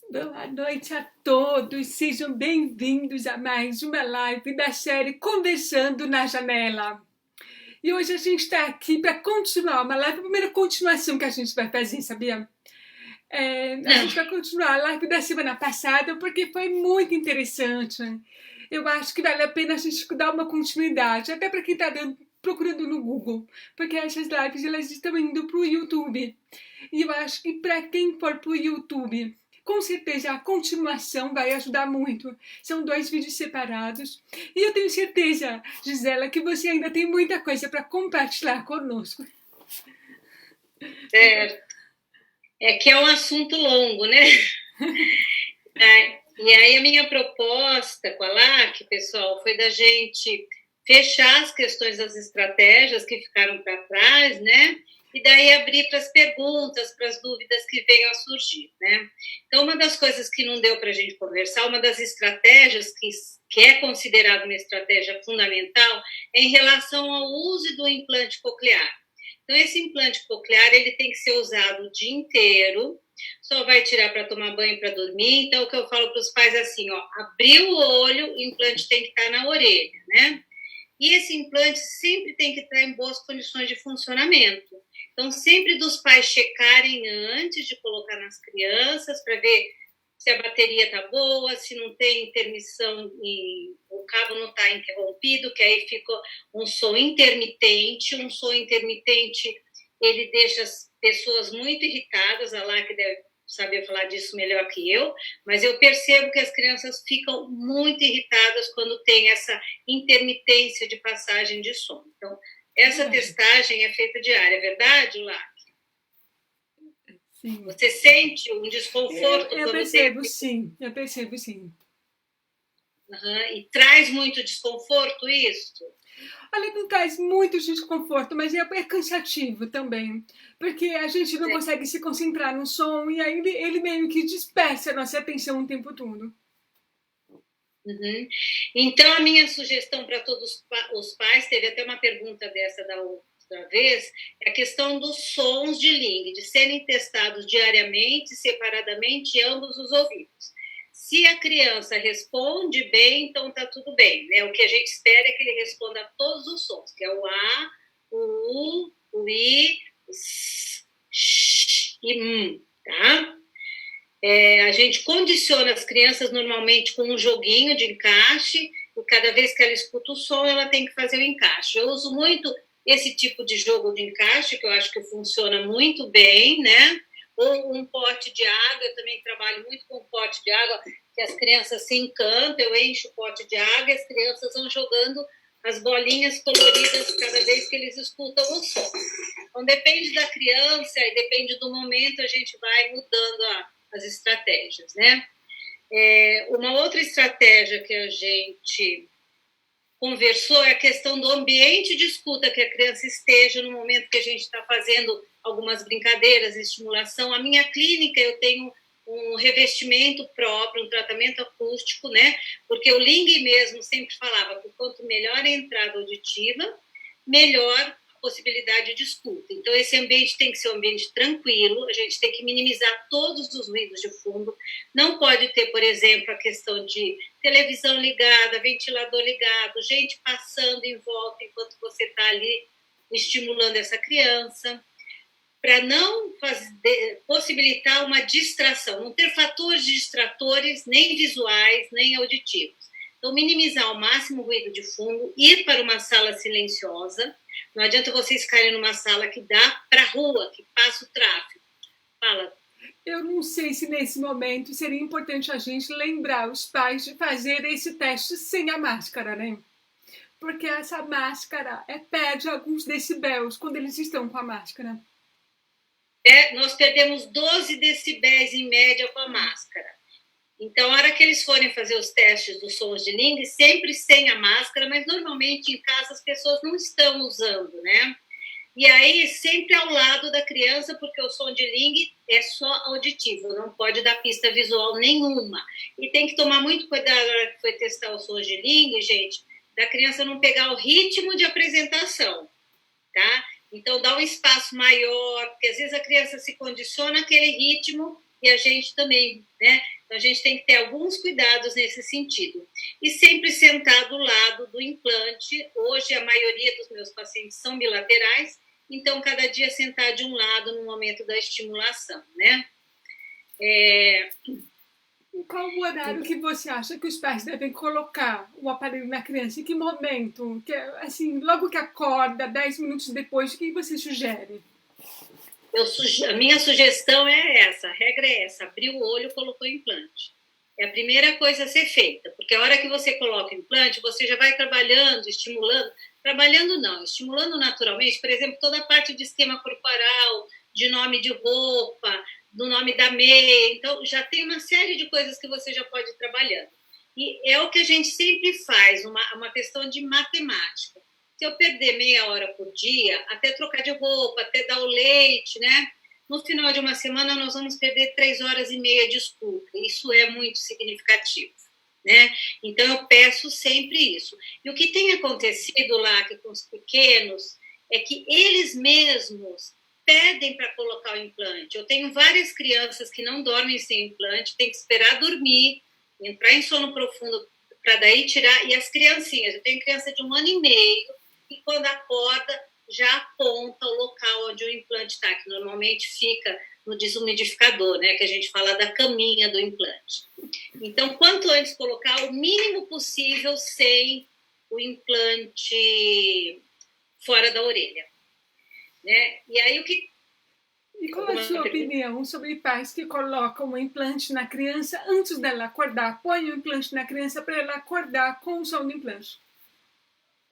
Boa noite a todos, sejam bem-vindos a mais uma live da série Conversando na Janela. E hoje a gente está aqui para continuar uma live, a primeira continuação que a gente vai fazer, sabia? A gente vai continuar a live da semana passada porque foi muito interessante. Eu acho que vale a pena a gente dar uma continuidade, até para quem está procurando no Google, porque essas lives elas estão indo para o YouTube. E eu acho que para quem for para o YouTube, com certeza a continuação vai ajudar muito. São 2 vídeos separados. E eu tenho certeza, Gisela, que você ainda tem muita coisa para compartilhar conosco. É que é um assunto longo, né? E aí a minha proposta com a LAC, pessoal, foi da gente fechar as questões das estratégias que ficaram para trás, né? E daí abrir para as perguntas, para as dúvidas que venham a surgir, né? Então, uma das coisas que não deu para a gente conversar, uma das estratégias que é considerada uma estratégia fundamental é em relação ao uso do implante coclear. Então, esse implante coclear, ele tem que ser usado o dia inteiro, só vai tirar para tomar banho, para dormir. Então, o que eu falo para os pais é assim, ó, abriu o olho, o implante tem que estar na orelha, né? E esse implante sempre tem que estar em boas condições de funcionamento. Então, sempre dos pais checarem antes de colocar nas crianças, para ver se a bateria está boa, se não tem intermissão e o cabo não está interrompido, que aí fica um som intermitente. Um som intermitente, ele deixa as pessoas muito irritadas, a lá que deve saber falar disso melhor que eu, mas eu percebo que as crianças ficam muito irritadas quando tem essa intermitência de passagem de som. Então, essa testagem é feita diária, é verdade, Lá? Sim. Você sente um desconforto? Eu percebo, sim. Eu percebo, sim. E traz muito desconforto isso? Olha, não traz muito desconforto, mas é cansativo também. Porque a gente não consegue se concentrar no som e aí ele meio que dispersa a nossa atenção o tempo todo. Então, a minha sugestão para todos os pais, teve até uma pergunta dessa da outra vez, é a questão dos sons de língua, de serem testados diariamente, separadamente, em ambos os ouvidos. Se a criança responde bem, então está tudo bem, né? O que a gente espera é que ele responda a todos os sons, que é o A, o U, o I, o S, Sh e tá? A gente condiciona as crianças normalmente com um joguinho de encaixe, e cada vez que ela escuta o som, ela tem que fazer o encaixe. Eu uso muito esse tipo de jogo de encaixe, que eu acho que funciona muito bem, né? Ou um pote de água, eu também trabalho muito com pote de água, que as crianças se encantam, eu encho o pote de água e as crianças vão jogando as bolinhas coloridas cada vez que eles escutam o som. Então, depende da criança e depende do momento, a gente vai mudando as estratégias, né? Uma outra estratégia que a gente conversou é a questão do ambiente de escuta que a criança esteja no momento que a gente está fazendo algumas brincadeiras, estimulação. A minha clínica, eu tenho um revestimento próprio, um tratamento acústico, né? Porque o Ling mesmo sempre falava que quanto melhor a entrada auditiva, melhor possibilidade de escuta. Então, esse ambiente tem que ser um ambiente tranquilo, a gente tem que minimizar todos os ruídos de fundo. Não pode ter, por exemplo, a questão de televisão ligada, ventilador ligado, gente passando em volta enquanto você está ali estimulando essa criança, para não possibilitar uma distração, não ter fatores distratores, nem visuais, nem auditivos. Então, minimizar ao máximo o ruído de fundo, ir para uma sala silenciosa. Não adianta vocês ficarem numa sala que dá para a rua, que passa o tráfego. Fala. Eu não sei se nesse momento seria importante a gente lembrar os pais de fazer esse teste sem a máscara, né? Porque essa máscara perde alguns decibéis quando eles estão com a máscara. Nós perdemos 12 decibéis em média com a máscara. Então, a hora que eles forem fazer os testes dos sons de língua, sempre sem a máscara, mas normalmente em casa as pessoas não estão usando, né? E aí, sempre ao lado da criança, porque o som de língua é só auditivo, não pode dar pista visual nenhuma. E tem que tomar muito cuidado na hora que for testar os sons de língua, gente, da criança não pegar o ritmo de apresentação, tá? Então, dá um espaço maior, porque às vezes a criança se condiciona àquele ritmo e a gente também, né? Então, a gente tem que ter alguns cuidados nesse sentido. E sempre sentar do lado do implante. Hoje, a maioria dos meus pacientes são bilaterais, então, cada dia sentar de um lado no momento da estimulação, né? Qual o horário que você acha que os pais devem colocar o aparelho na criança? Em que momento? Que, assim, logo que acorda, 10 minutos depois, o que você sugere? A minha sugestão é essa, a regra é essa, abrir o olho, colocou o implante. É a primeira coisa a ser feita, porque a hora que você coloca o implante, você já vai trabalhando, estimulando, estimulando naturalmente, por exemplo, toda a parte de esquema corporal, de nome de roupa, do nome da meia, então já tem uma série de coisas que você já pode ir trabalhando. E é o que a gente sempre faz, uma questão de matemática. Se eu perder meia hora por dia, até trocar de roupa, até dar o leite, né? No final de uma semana, nós vamos perder 3 horas e meia de estudo. Isso é muito significativo, né? Então, eu peço sempre isso. E o que tem acontecido lá que com os pequenos é que eles mesmos pedem para colocar o implante. Eu tenho várias crianças que não dormem sem implante, tem que esperar dormir, entrar em sono profundo para daí tirar. E as criancinhas, eu tenho criança de 1 ano e meio, e quando acorda, já aponta o local onde o implante está, que normalmente fica no desumidificador, né, que a gente fala da caminha do implante. Então, quanto antes colocar, o mínimo possível sem o implante fora da orelha. Né? E aí, o que... E qual é a sua opinião sobre pais que colocam o implante na criança antes dela acordar? Põe o implante na criança para ela acordar com o som do implante.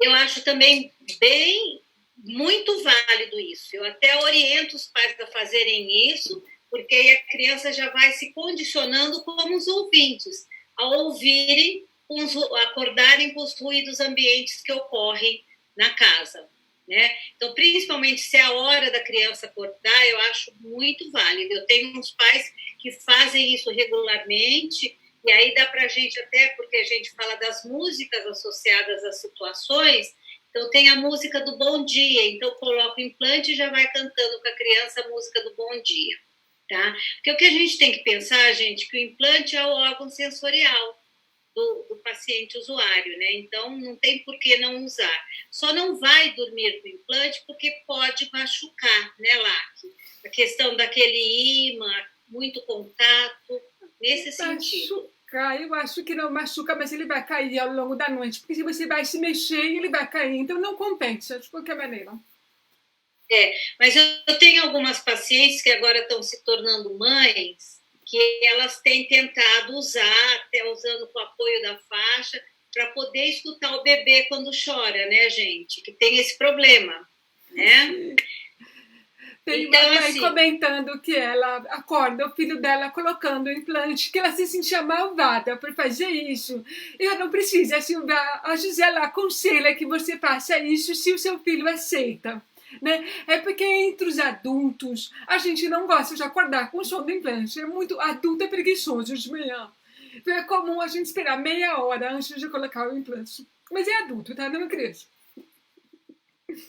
Eu acho também muito válido isso. Eu até oriento os pais a fazerem isso, porque aí a criança já vai se condicionando como os ouvintes, a ouvirem, acordarem com os ruídos ambientes que ocorrem na casa. Né? Então, principalmente se é a hora da criança acordar, eu acho muito válido. Eu tenho uns pais que fazem isso regularmente, e aí dá para a gente, até porque a gente fala das músicas associadas às situações, então tem a música do bom dia, então coloca o implante e já vai cantando com a criança a música do bom dia. Tá? Porque o que a gente tem que pensar, gente, que o implante é o órgão sensorial do paciente usuário, né? Então não tem por que não usar. Só não vai dormir com o implante porque pode machucar, né, Lac? A questão daquele ímã, muito contato, nesse sentido. Eu acho que não machuca, mas ele vai cair ao longo da noite, porque se você vai se mexer, ele vai cair, então não compensa, de qualquer maneira. Mas eu tenho algumas pacientes que agora estão se tornando mães, que elas têm tentado usar, até usando com o apoio da faixa, para poder escutar o bebê quando chora, né, gente? Que tem esse problema, né? Tem uma mãe assim, comentando que ela acorda o filho dela colocando o implante, que ela se sentia malvada por fazer isso. Eu não preciso, Silvia, a Gisela aconselha que você faça isso se o seu filho aceita. Né? É porque entre os adultos a gente não gosta de acordar com o som do implante. É muito adulto, é preguiçoso de manhã. Então é comum a gente esperar meia hora antes de colocar o implante. Mas é adulto, tá? Não é criança.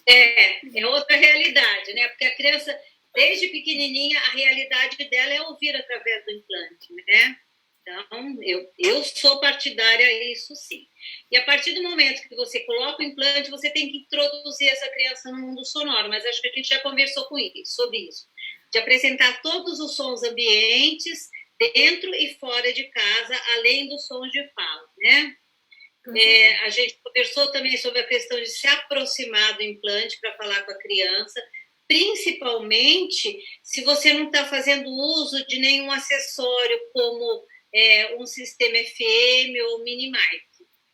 É outra realidade, né? Porque a criança, desde pequenininha, a realidade dela é ouvir através do implante, né? Então, eu sou partidária a isso, sim. E a partir do momento que você coloca o implante, você tem que introduzir essa criança no mundo sonoro, mas acho que a gente já conversou sobre isso. De apresentar todos os sons ambientes, dentro e fora de casa, além dos sons de fala, né? A gente conversou também sobre a questão de se aproximar do implante para falar com a criança, principalmente se você não está fazendo uso de nenhum acessório como um sistema FM ou mini mic,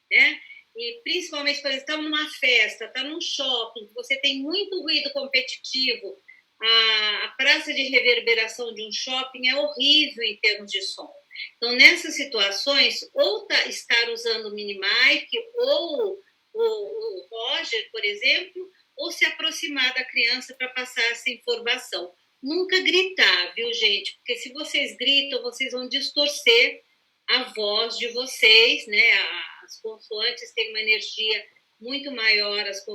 né? E principalmente, por exemplo, está numa festa, está num shopping, você tem muito ruído competitivo, a praça de reverberação de um shopping é horrível em termos de som. Então, nessas situações, ou estar usando o mini mic, ou o Roger, por exemplo, ou se aproximar da criança para passar essa informação. Nunca gritar, viu, gente? Porque se vocês gritam, vocês vão distorcer a voz de vocês, né? As consoantes têm uma energia muito maior, as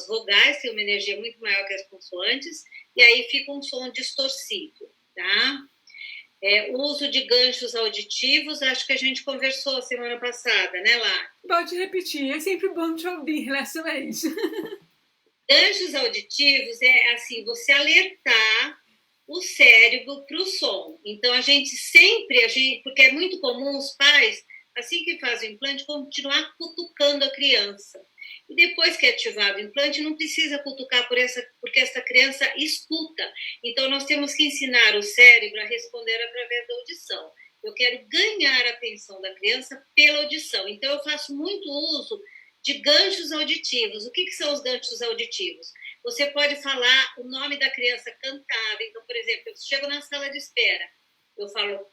vogais têm uma energia muito maior que as consoantes, e aí fica um som distorcido, tá? O uso de ganchos auditivos, acho que a gente conversou semana passada, né, Lá? Pode repetir, é sempre bom te ouvir em relação a isso. Ganchos auditivos é assim, você alertar o cérebro para o som. Então, a gente sempre, porque é muito comum os pais, assim que fazem o implante, continuar cutucando a criança. E depois que é ativado o implante, não precisa cutucar porque essa criança escuta. Então, nós temos que ensinar o cérebro a responder através da audição. Eu quero ganhar a atenção da criança pela audição. Então, eu faço muito uso de ganchos auditivos. O que são os ganchos auditivos? Você pode falar o nome da criança cantado. Então, por exemplo, eu chego na sala de espera, eu falo,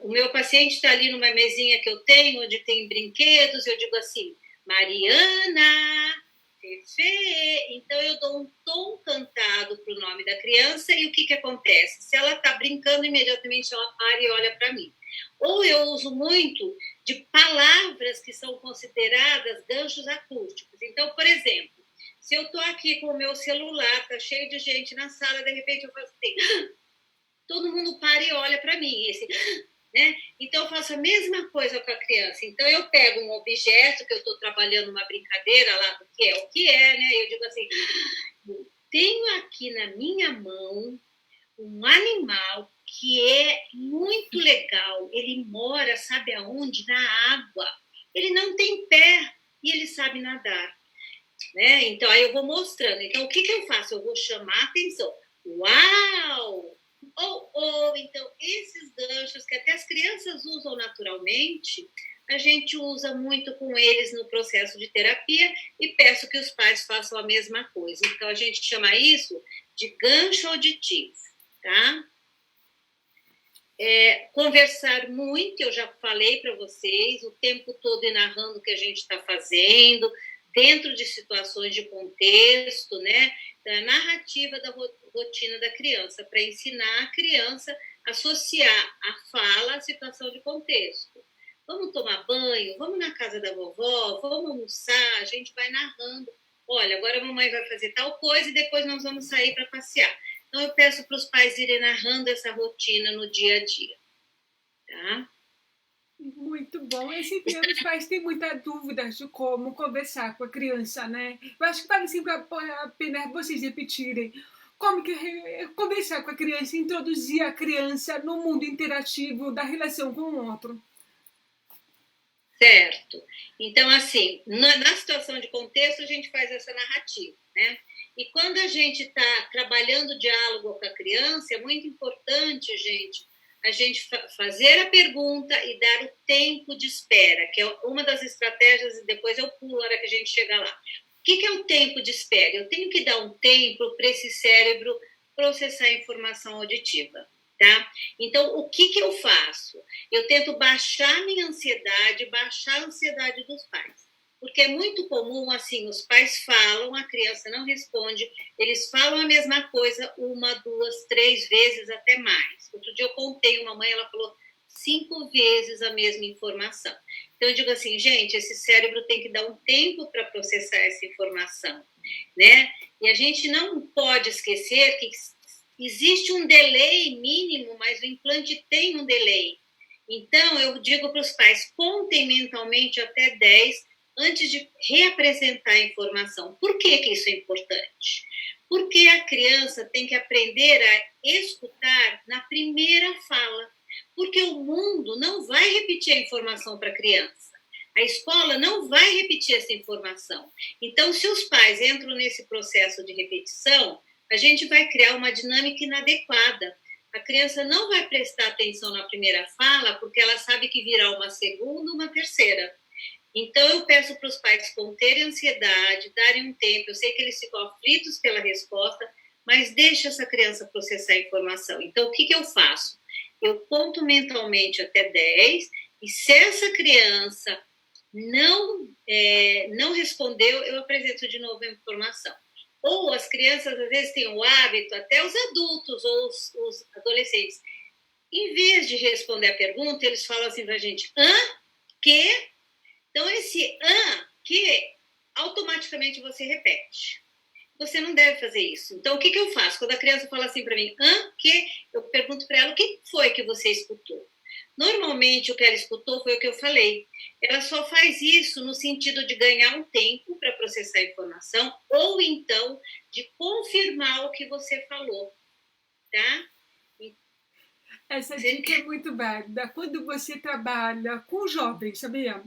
o meu paciente está ali numa mesinha que eu tenho, onde tem brinquedos, eu digo assim, Mariana, Fefe. Então, eu dou um tom cantado para o nome da criança e o que acontece? Se ela está brincando, imediatamente ela para e olha para mim. Ou eu uso muito de palavras que são consideradas ganchos acústicos. Então, por exemplo, se eu estou aqui com o meu celular, está cheio de gente na sala, de repente eu faço assim, todo mundo para e olha para mim, né? Então eu faço a mesma coisa com a criança. Então eu pego um objeto que eu estou trabalhando uma brincadeira lá do que é o que é, né? Eu digo assim, eu tenho aqui na minha mão um animal que é muito legal. Ele mora, sabe aonde? Na água. Ele não tem pé e ele sabe nadar. Né? Então, aí eu vou mostrando. Então, o que eu faço? Eu vou chamar a atenção. Uau! Então, esses ganchos que até as crianças usam naturalmente, a gente usa muito com eles no processo de terapia e peço que os pais façam a mesma coisa. Então, a gente chama isso de gancho auditivo, tá? Conversar muito, eu já falei para vocês, o tempo todo ir narrando o que a gente está fazendo, dentro de situações de contexto, né, da narrativa da rotina da criança, para ensinar a criança a associar a fala à situação de contexto. Vamos tomar banho, vamos na casa da vovó, vamos almoçar, a gente vai narrando. Olha, agora a mamãe vai fazer tal coisa e depois nós vamos sair para passear. Então, eu peço para os pais irem narrando essa rotina no dia a dia. Tá? Muito bom. E sempre os pais têm muitas dúvidas de como conversar com a criança, né? Eu acho que vale sempre a pena vocês repetirem como que conversar com a criança, introduzir a criança no mundo interativo da relação com o outro. Certo. Então, assim, na situação de contexto, a gente faz essa narrativa, né? E quando a gente está trabalhando o diálogo com a criança, é muito importante, gente, a gente fazer a pergunta e dar o tempo de espera, que é uma das estratégias, e depois eu pulo na hora que a gente chega lá. O que é o tempo de espera? Eu tenho que dar um tempo para esse cérebro processar a informação auditiva. Tá? Então, o que eu faço? Eu tento baixar a minha ansiedade, baixar a ansiedade dos pais. Porque é muito comum, assim, os pais falam, a criança não responde, eles falam a mesma coisa 1, 2, 3 vezes, até mais. Outro dia eu contei, uma mãe, ela falou 5 vezes a mesma informação. Então, eu digo assim, gente, esse cérebro tem que dar um tempo para processar essa informação, né? E a gente não pode esquecer que existe um delay mínimo, mas o implante tem um delay. Então, eu digo para os pais, contem mentalmente até 10 antes de reapresentar a informação. Por que isso é importante? Porque a criança tem que aprender a escutar na primeira fala. Porque o mundo não vai repetir a informação para a criança. A escola não vai repetir essa informação. Então, se os pais entram nesse processo de repetição, a gente vai criar uma dinâmica inadequada. A criança não vai prestar atenção na primeira fala, porque ela sabe que virá uma segunda, uma terceira. Então, eu peço para os pais conterem a ansiedade, darem um tempo. Eu sei que eles ficam aflitos pela resposta, mas deixa essa criança processar a informação. Então, o que eu faço? Eu conto mentalmente até 10, e se essa criança não respondeu, eu apresento de novo a informação. Ou as crianças, às vezes, têm o hábito, até os adultos ou os adolescentes, em vez de responder a pergunta, eles falam assim para a gente, que? Então, esse que, automaticamente você repete. você não deve fazer isso. Então, o que eu faço? Quando a criança fala assim para mim, que? Eu pergunto para ela, o que foi que você escutou? Normalmente, o que ela escutou foi o que eu falei. Ela só faz isso no sentido de ganhar um tempo para processar a informação ou, então, de confirmar o que você falou, tá? Essa dica é muito válida. Quando você trabalha com jovens, sabia?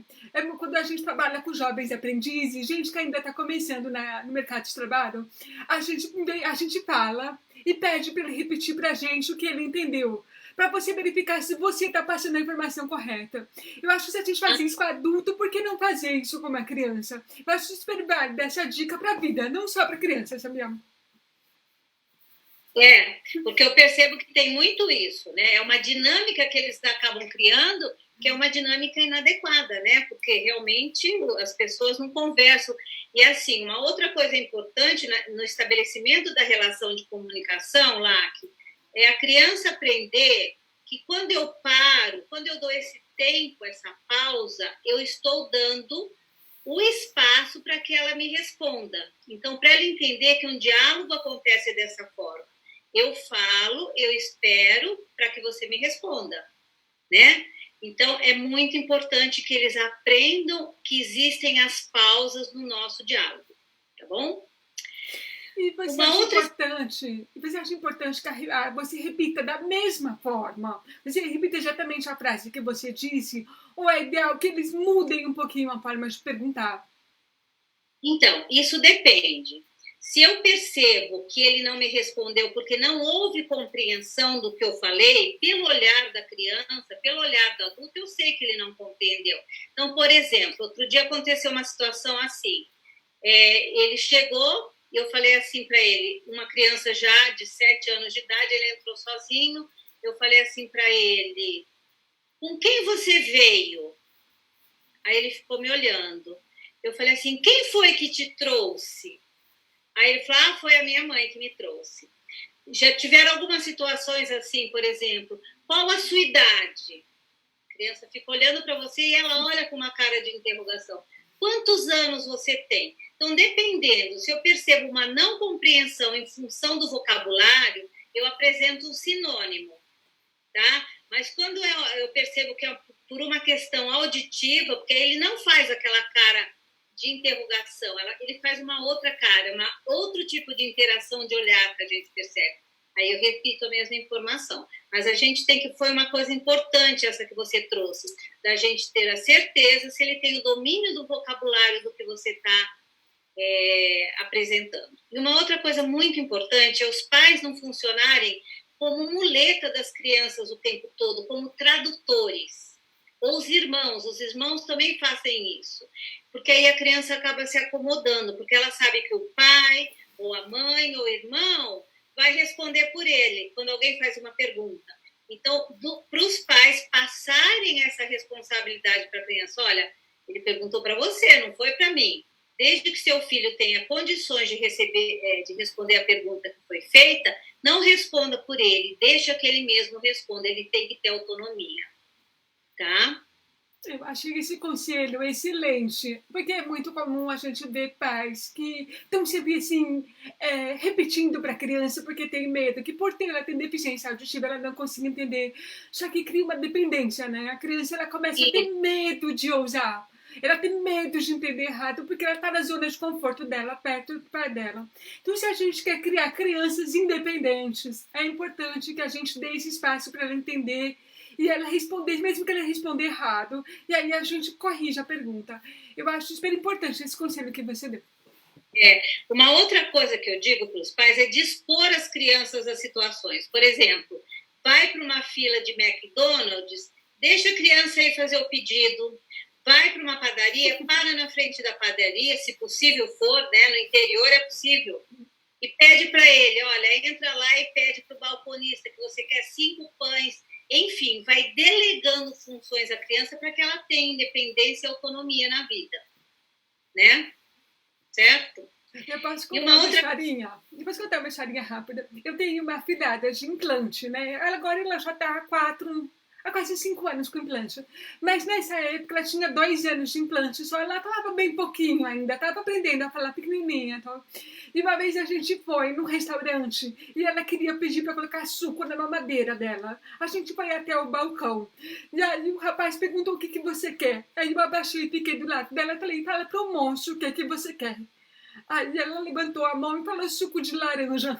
Quando a gente trabalha com jovens aprendizes, gente que ainda está começando no mercado de trabalho, a gente fala e pede para ele repetir para a gente o que ele entendeu, para você verificar se você está passando a informação correta. Eu acho que se a gente faz isso com adulto, por que não fazer isso com uma criança? Eu acho super válida essa dica para a vida, não só para criança, sabia? Porque eu percebo que tem muito isso, né? É uma dinâmica que eles acabam criando, que é uma dinâmica inadequada, né? Porque realmente as pessoas não conversam. E assim, uma outra coisa importante no estabelecimento da relação de comunicação, Lac, é a criança aprender que quando eu paro, quando eu dou esse tempo, essa pausa, eu estou dando o espaço para que ela me responda. Então, para ela entender que um diálogo acontece dessa forma. Eu falo, eu espero para que você me responda, né? Então, é muito importante que eles aprendam que existem as pausas no nosso diálogo, tá bom? E você acha importante que você repita da mesma forma? Você repita exatamente a frase que você disse? Ou é ideal que eles mudem um pouquinho a forma de perguntar? Então, isso depende. Se eu percebo que ele não me respondeu porque não houve compreensão do que eu falei, pelo olhar da criança, pelo olhar do adulto, eu sei que ele não compreendeu. Então, por exemplo, outro dia aconteceu uma situação assim. Ele chegou e eu falei assim para ele, uma criança já de 7 anos de idade, ele entrou sozinho, eu falei assim para ele, com quem você veio? Aí ele ficou me olhando. Eu falei assim, quem foi que te trouxe? Aí ele falou, foi a minha mãe que me trouxe. Já tiveram algumas situações assim, por exemplo, qual a sua idade? A criança fica olhando para você e ela olha com uma cara de interrogação. Quantos anos você tem? Então, dependendo, se eu percebo uma não compreensão em função do vocabulário, eu apresento um sinônimo, tá? Mas quando eu percebo que é por uma questão auditiva, porque ele não faz aquela cara de interrogação, ele faz uma outra cara, outro tipo de interação de olhar que a gente percebe. Aí eu repito a mesma informação. Mas a gente tem que... Foi uma coisa importante essa que você trouxe, da gente ter a certeza se ele tem o domínio do vocabulário do que você está apresentando. E uma outra coisa muito importante é os pais não funcionarem como muleta das crianças o tempo todo, como tradutores. Ou os irmãos também fazem isso. Porque aí a criança acaba se acomodando, porque ela sabe que o pai, ou a mãe, ou o irmão vai responder por ele, quando alguém faz uma pergunta. Então, para os pais passarem essa responsabilidade para a criança, olha, ele perguntou para você, não foi para mim. Desde que seu filho tenha condições de responder a pergunta que foi feita, não responda por ele, deixa que ele mesmo responda, ele tem que ter autonomia. Tá? Eu achei esse conselho excelente, porque é muito comum a gente ver pais que estão sempre assim, repetindo para a criança porque tem medo, que por ela ter deficiência auditiva ela não consegue entender, só que cria uma dependência, né? A criança ela começa a ter medo de ousar, ela tem medo de entender errado porque ela está na zona de conforto dela, perto do pai dela. Então, se a gente quer criar crianças independentes, é importante que a gente dê esse espaço para ela entender e ela responder, mesmo que ela responda errado, e aí a gente corrige a pergunta. Eu acho super importante esse conselho que você deu. Uma outra coisa que eu digo para os pais é dispor as crianças a situações. Por exemplo, vai para uma fila de McDonald's, deixa a criança aí fazer o pedido, vai para uma padaria, para na frente da padaria, se possível for, né? No interior é possível, e pede para ele, olha, entra lá e pede para o balconista que você quer 5 pães. Enfim, vai delegando funções à criança para que ela tenha independência e autonomia na vida, né? Certo? Eu posso contar uma historinha? Depois contar uma historinha rápida. Eu tenho uma afilhada de implante, né? Agora ela já está há quase 5 anos com implante. Mas nessa época ela tinha 2 anos de implante, só ela falava bem pouquinho ainda, estava aprendendo a falar pequenininha. Então. E uma vez a gente foi num restaurante e ela queria pedir para colocar suco na mamadeira dela. A gente foi até o balcão. E aí o rapaz perguntou o que você quer. Aí eu abaixei e fiquei do lado dela e falei, fala pro moço o que você quer. Aí ela levantou a mão e falou suco de laranja.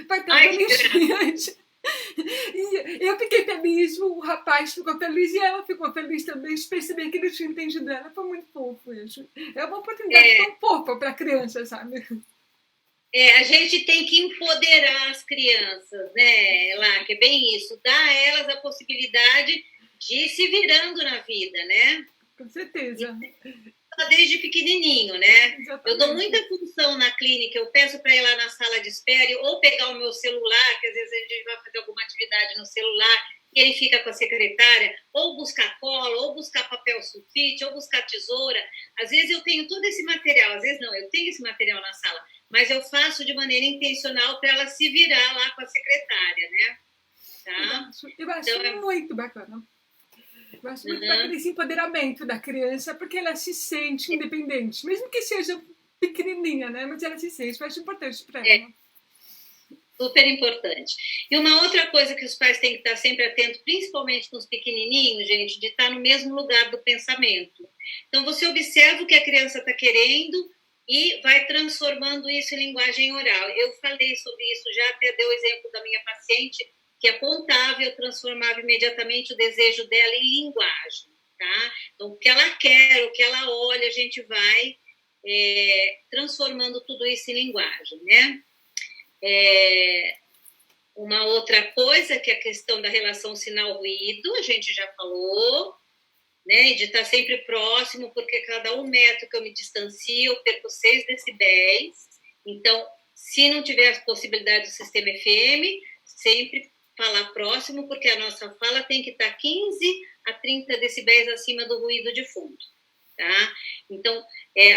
Vai ter deliciante. E eu fiquei feliz, o rapaz ficou feliz e ela ficou feliz também de perceber que ele tinha entendido ela. Foi muito fofo isso. É uma oportunidade tão fofa para a criança, sabe? A gente tem que empoderar as crianças, né, Lá, que é bem isso, dar a elas a possibilidade de ir se virando na vida, né? Com certeza. Desde pequenininho, né? Exatamente. Eu dou muita função na clínica, eu peço para ir lá na sala de espera ou pegar o meu celular, que às vezes a gente vai fazer alguma atividade no celular, e ele fica com a secretária, ou buscar cola, ou buscar papel sulfite, ou buscar tesoura. Às vezes eu tenho todo esse material, às vezes não, eu tenho esse material na sala, mas eu faço de maneira intencional para ela se virar lá com a secretária, né? Tá? Eu acho então, muito bacana. Eu acho muito bacana esse empoderamento da criança, porque ela se sente independente, mesmo que seja pequenininha, né? Mas ela se sente, eu acho importante para ela. Super importante. E uma outra coisa que os pais têm que estar sempre atentos, principalmente com os pequenininhos, gente, de estar no mesmo lugar do pensamento. Então, você observa o que a criança está querendo e vai transformando isso em linguagem oral. Eu falei sobre isso, já até dei o exemplo da minha paciente, que apontava e eu transformava imediatamente o desejo dela em linguagem, tá? Então, o que ela quer, o que ela olha, a gente vai transformando tudo isso em linguagem, né? Uma outra coisa que é a questão da relação sinal-ruído, a gente já falou, né? De estar sempre próximo, porque cada 1 metro que eu me distancio, eu perco 6 decibéis. Então, se não tiver a possibilidade do sistema FM, sempre falar próximo, porque a nossa fala tem que estar 15 a 30 decibéis acima do ruído de fundo, tá? Então,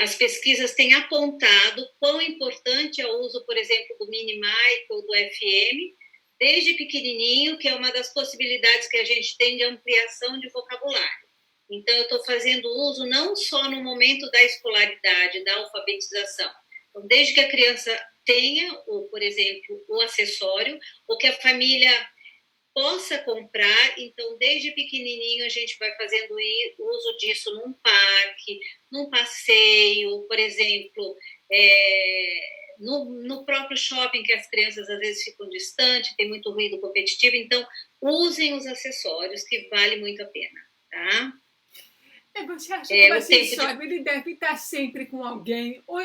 as pesquisas têm apontado quão importante é o uso, por exemplo, do mini-mic ou do FM, desde pequenininho, que é uma das possibilidades que a gente tem de ampliação de vocabulário. Então, eu estou fazendo uso não só no momento da escolaridade, da alfabetização. Então, desde que a criança tenha, por exemplo, o acessório, ou que a família possa comprar. Então, desde pequenininho, a gente vai fazendo uso disso num parque, num passeio, por exemplo, no próprio shopping, que as crianças às vezes ficam distantes, tem muito ruído competitivo. Então, usem os acessórios, que vale muito a pena, tá? Você acha que o acessório ele deve estar sempre com alguém? Ou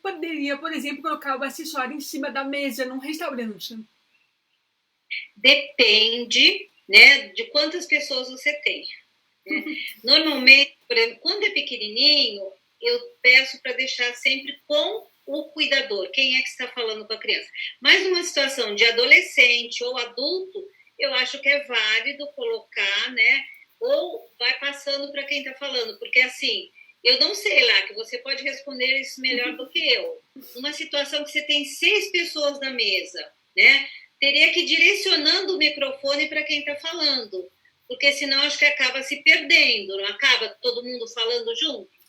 poderia, por exemplo, colocar o acessório em cima da mesa num restaurante? Depende, né, de quantas pessoas você tem. Né? Normalmente, por exemplo, quando é pequenininho, eu peço para deixar sempre com o cuidador, quem é que está falando com a criança. Mas numa situação de adolescente ou adulto, eu acho que é válido colocar, né, ou vai passando para quem está falando, porque assim, eu não sei lá, que você pode responder isso melhor do que eu. Numa situação que você tem 6 pessoas na mesa, né, teria que ir direcionando o microfone para quem está falando, porque senão acho que acaba se perdendo, não acaba todo mundo falando junto?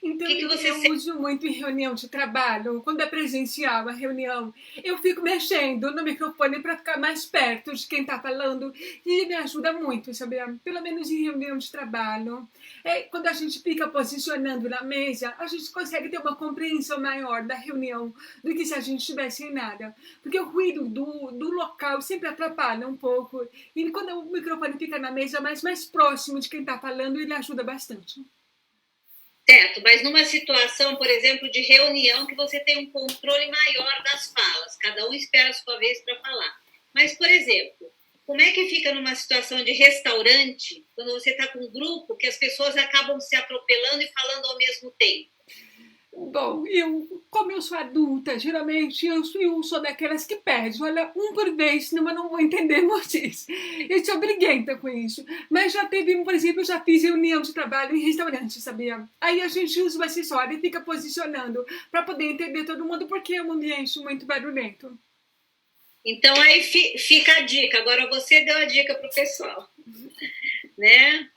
Então, eu uso muito em reunião de trabalho, quando é presencial a reunião, eu fico mexendo no microfone para ficar mais perto de quem está falando e me ajuda muito, sabe? Pelo menos em reunião de trabalho. Quando a gente fica posicionando na mesa, a gente consegue ter uma compreensão maior da reunião do que se a gente estivesse em nada. Porque o ruído do local sempre atrapalha um pouco. E quando o microfone fica na mesa, mais próximo de quem está falando, ele ajuda bastante. Certo, mas numa situação, por exemplo, de reunião, que você tem um controle maior das falas, cada um espera a sua vez para falar. Mas, por exemplo, como é que fica numa situação de restaurante, quando você está com um grupo que as pessoas acabam se atropelando e falando ao mesmo tempo? Bom, como eu sou adulta, geralmente eu sou daquelas que pede, olha, um por vez, senão eu não vou entender motivos. Eu sou briguenta com isso. Mas já teve, por exemplo, eu já fiz reunião de trabalho em restaurante, sabia? Aí a gente usa o acessório e fica posicionando para poder entender todo mundo, porque é um ambiente muito barulhento. Então aí fica a dica. Agora você deu a dica para o pessoal. né?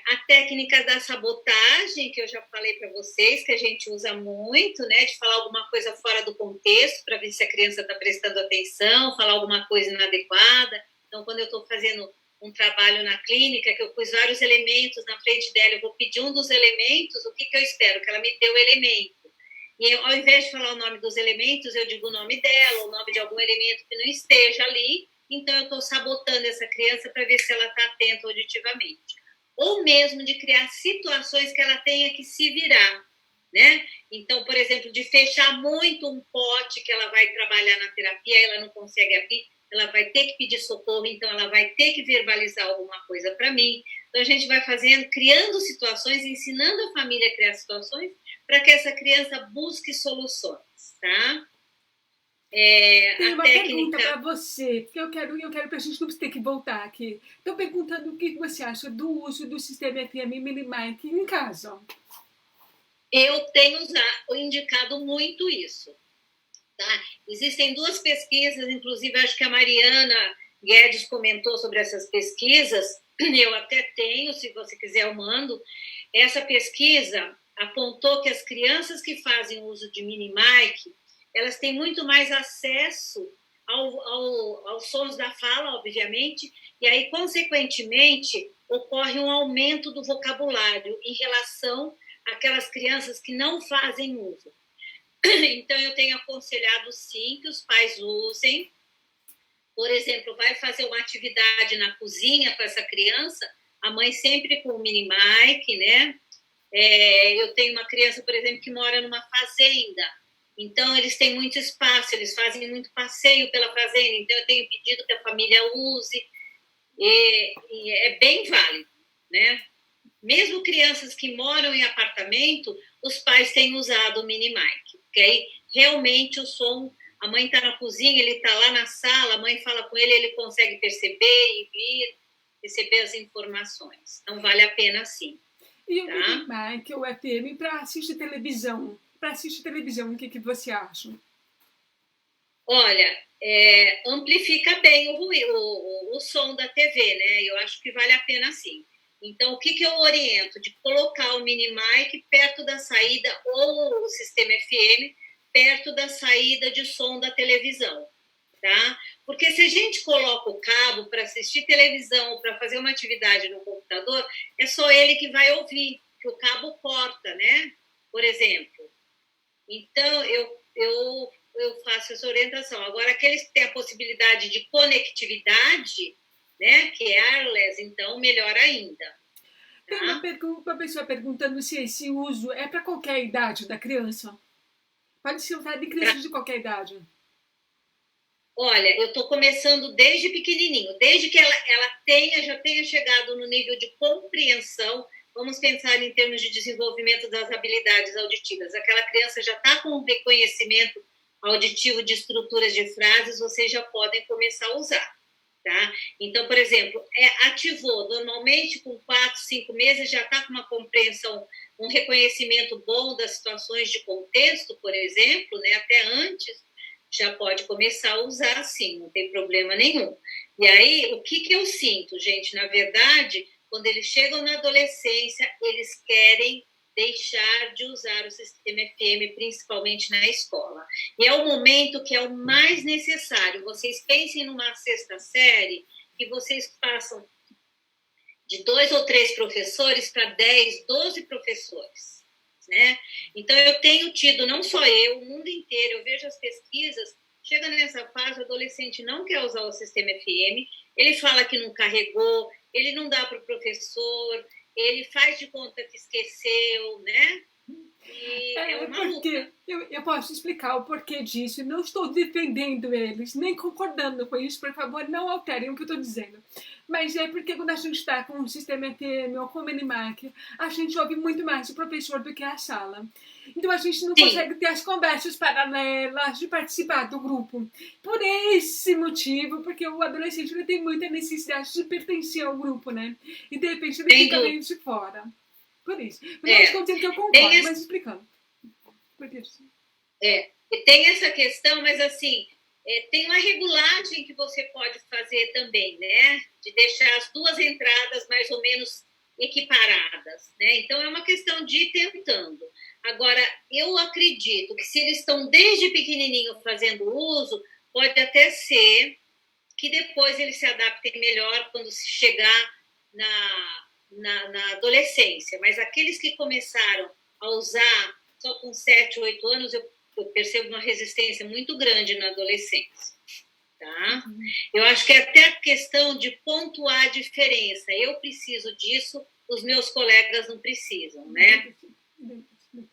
A técnica da sabotagem, que eu já falei para vocês, que a gente usa muito, né? De falar alguma coisa fora do contexto, para ver se a criança está prestando atenção, falar alguma coisa inadequada. Então, quando eu estou fazendo um trabalho na clínica, que eu pus vários elementos na frente dela, eu vou pedir um dos elementos, o que eu espero? Que ela me dê o elemento. E eu, ao invés de falar o nome dos elementos, eu digo o nome dela, o nome de algum elemento que não esteja ali. Então, eu estou sabotando essa criança para ver se ela está atenta auditivamente. Ou mesmo de criar situações que ela tenha que se virar, né? Então, por exemplo, de fechar muito um pote que ela vai trabalhar na terapia, ela não consegue abrir, ela vai ter que pedir socorro, então ela vai ter que verbalizar alguma coisa para mim. Então, a gente vai fazendo, criando situações, ensinando a família a criar situações para que essa criança busque soluções, tá? Tem uma pergunta para você, porque eu quero para a gente não ter que voltar aqui. Estou perguntando o que você acha do uso do sistema FM Minimic em casa. Eu tenho indicado muito isso. Tá? Existem 2 pesquisas, inclusive acho que a Mariana Guedes comentou sobre essas pesquisas, eu até tenho, se você quiser eu mando. Essa pesquisa apontou que as crianças que fazem uso de Minimic, elas têm muito mais acesso aos sons da fala, obviamente, e aí, consequentemente, ocorre um aumento do vocabulário em relação àquelas crianças que não fazem uso. Então, eu tenho aconselhado, sim, que os pais usem. Por exemplo, vai fazer uma atividade na cozinha com essa criança, a mãe sempre com o Minimic, né? Eu tenho uma criança, por exemplo, que mora numa fazenda. Então, eles têm muito espaço, eles fazem muito passeio pela fazenda. Então, eu tenho pedido que a família use. E é bem válido, né? Mesmo crianças que moram em apartamento, os pais têm usado o Minimic. Porque aí, realmente, o som... A mãe está na cozinha, ele está lá na sala, a mãe fala com ele, ele consegue perceber e vir, receber as informações. Então, vale a pena, sim. E o Minimic, o FM, para assistir televisão? Para assistir televisão, o que você acha? Olha, amplifica bem o som da TV, né? Eu acho que vale a pena sim. Então, o que eu oriento? De colocar o Minimic perto da saída ou o sistema FM perto da saída de som da televisão, tá? Porque se a gente coloca o cabo para assistir televisão ou para fazer uma atividade no computador, é só ele que vai ouvir, que o cabo corta, né? Por exemplo. Então, eu faço essa orientação. Agora, aqueles que têm a possibilidade de conectividade, né, que é wireless, então, melhor ainda. Tá? Tem uma pessoa perguntando se esse uso é para qualquer idade da criança. Pode ser usado em crianças de qualquer idade. Olha, eu estou começando desde pequenininho, desde que ela já tenha chegado no nível de compreensão. Vamos pensar em termos de desenvolvimento das habilidades auditivas. Aquela criança já está com um reconhecimento auditivo de estruturas de frases, vocês já podem começar a usar. Tá? Então, por exemplo, ativou, normalmente com 4, 5 meses já está com uma compreensão, um reconhecimento bom das situações de contexto, por exemplo, né? Até antes, já pode começar a usar sim, não tem problema nenhum. E aí, o que eu sinto, gente? Na verdade, quando eles chegam na adolescência, eles querem deixar de usar o sistema FM, principalmente na escola. E é o momento que é o mais necessário. Vocês pensem numa 6ª série que vocês passam de 2 ou 3 professores para 10, 12 professores, né? Então, eu tenho tido, não só eu, o mundo inteiro, eu vejo as pesquisas, chega nessa fase, o adolescente não quer usar o sistema FM, ele fala que não carregou, ele não dá para o professor, ele faz de conta que esqueceu, né? E é uma luta. Eu posso explicar o porquê disso. Não estou defendendo eles, nem concordando com isso. Por favor, não alterem o que eu estou dizendo. Mas é porque quando a gente está com um sistema FM ou com o Minimic, a gente ouve muito mais o professor do que a sala. Então a gente não consegue ter as conversas paralelas de participar do grupo. Por esse motivo, porque o adolescente ele tem muita necessidade de pertencer ao grupo, né? E de repente ele fica meio de fora. Por isso. Mas eu estou dizendo que eu concordo, mas explicando. Por isso. E tem essa questão, mas assim, Tem uma regulagem que você pode fazer também, né? De deixar as duas entradas mais ou menos equiparadas, né? Então, é uma questão de ir tentando. Agora, eu acredito que se eles estão desde pequenininho fazendo uso, pode até ser que depois eles se adaptem melhor quando se chegar na adolescência. Mas aqueles que começaram a usar só com 7, 8 anos, eu percebo uma resistência muito grande na adolescência. Tá? Eu acho que é até a questão de pontuar a diferença. Eu preciso disso, os meus colegas não precisam, né?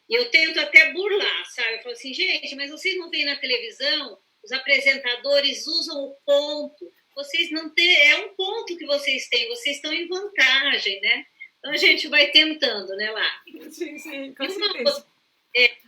Eu tento até burlar, sabe? Eu falo assim, gente, mas vocês não veem na televisão, os apresentadores usam o ponto. Vocês não têm, é um ponto que vocês têm, vocês estão em vantagem, né? Então a gente vai tentando, né, lá. Sim, com certeza.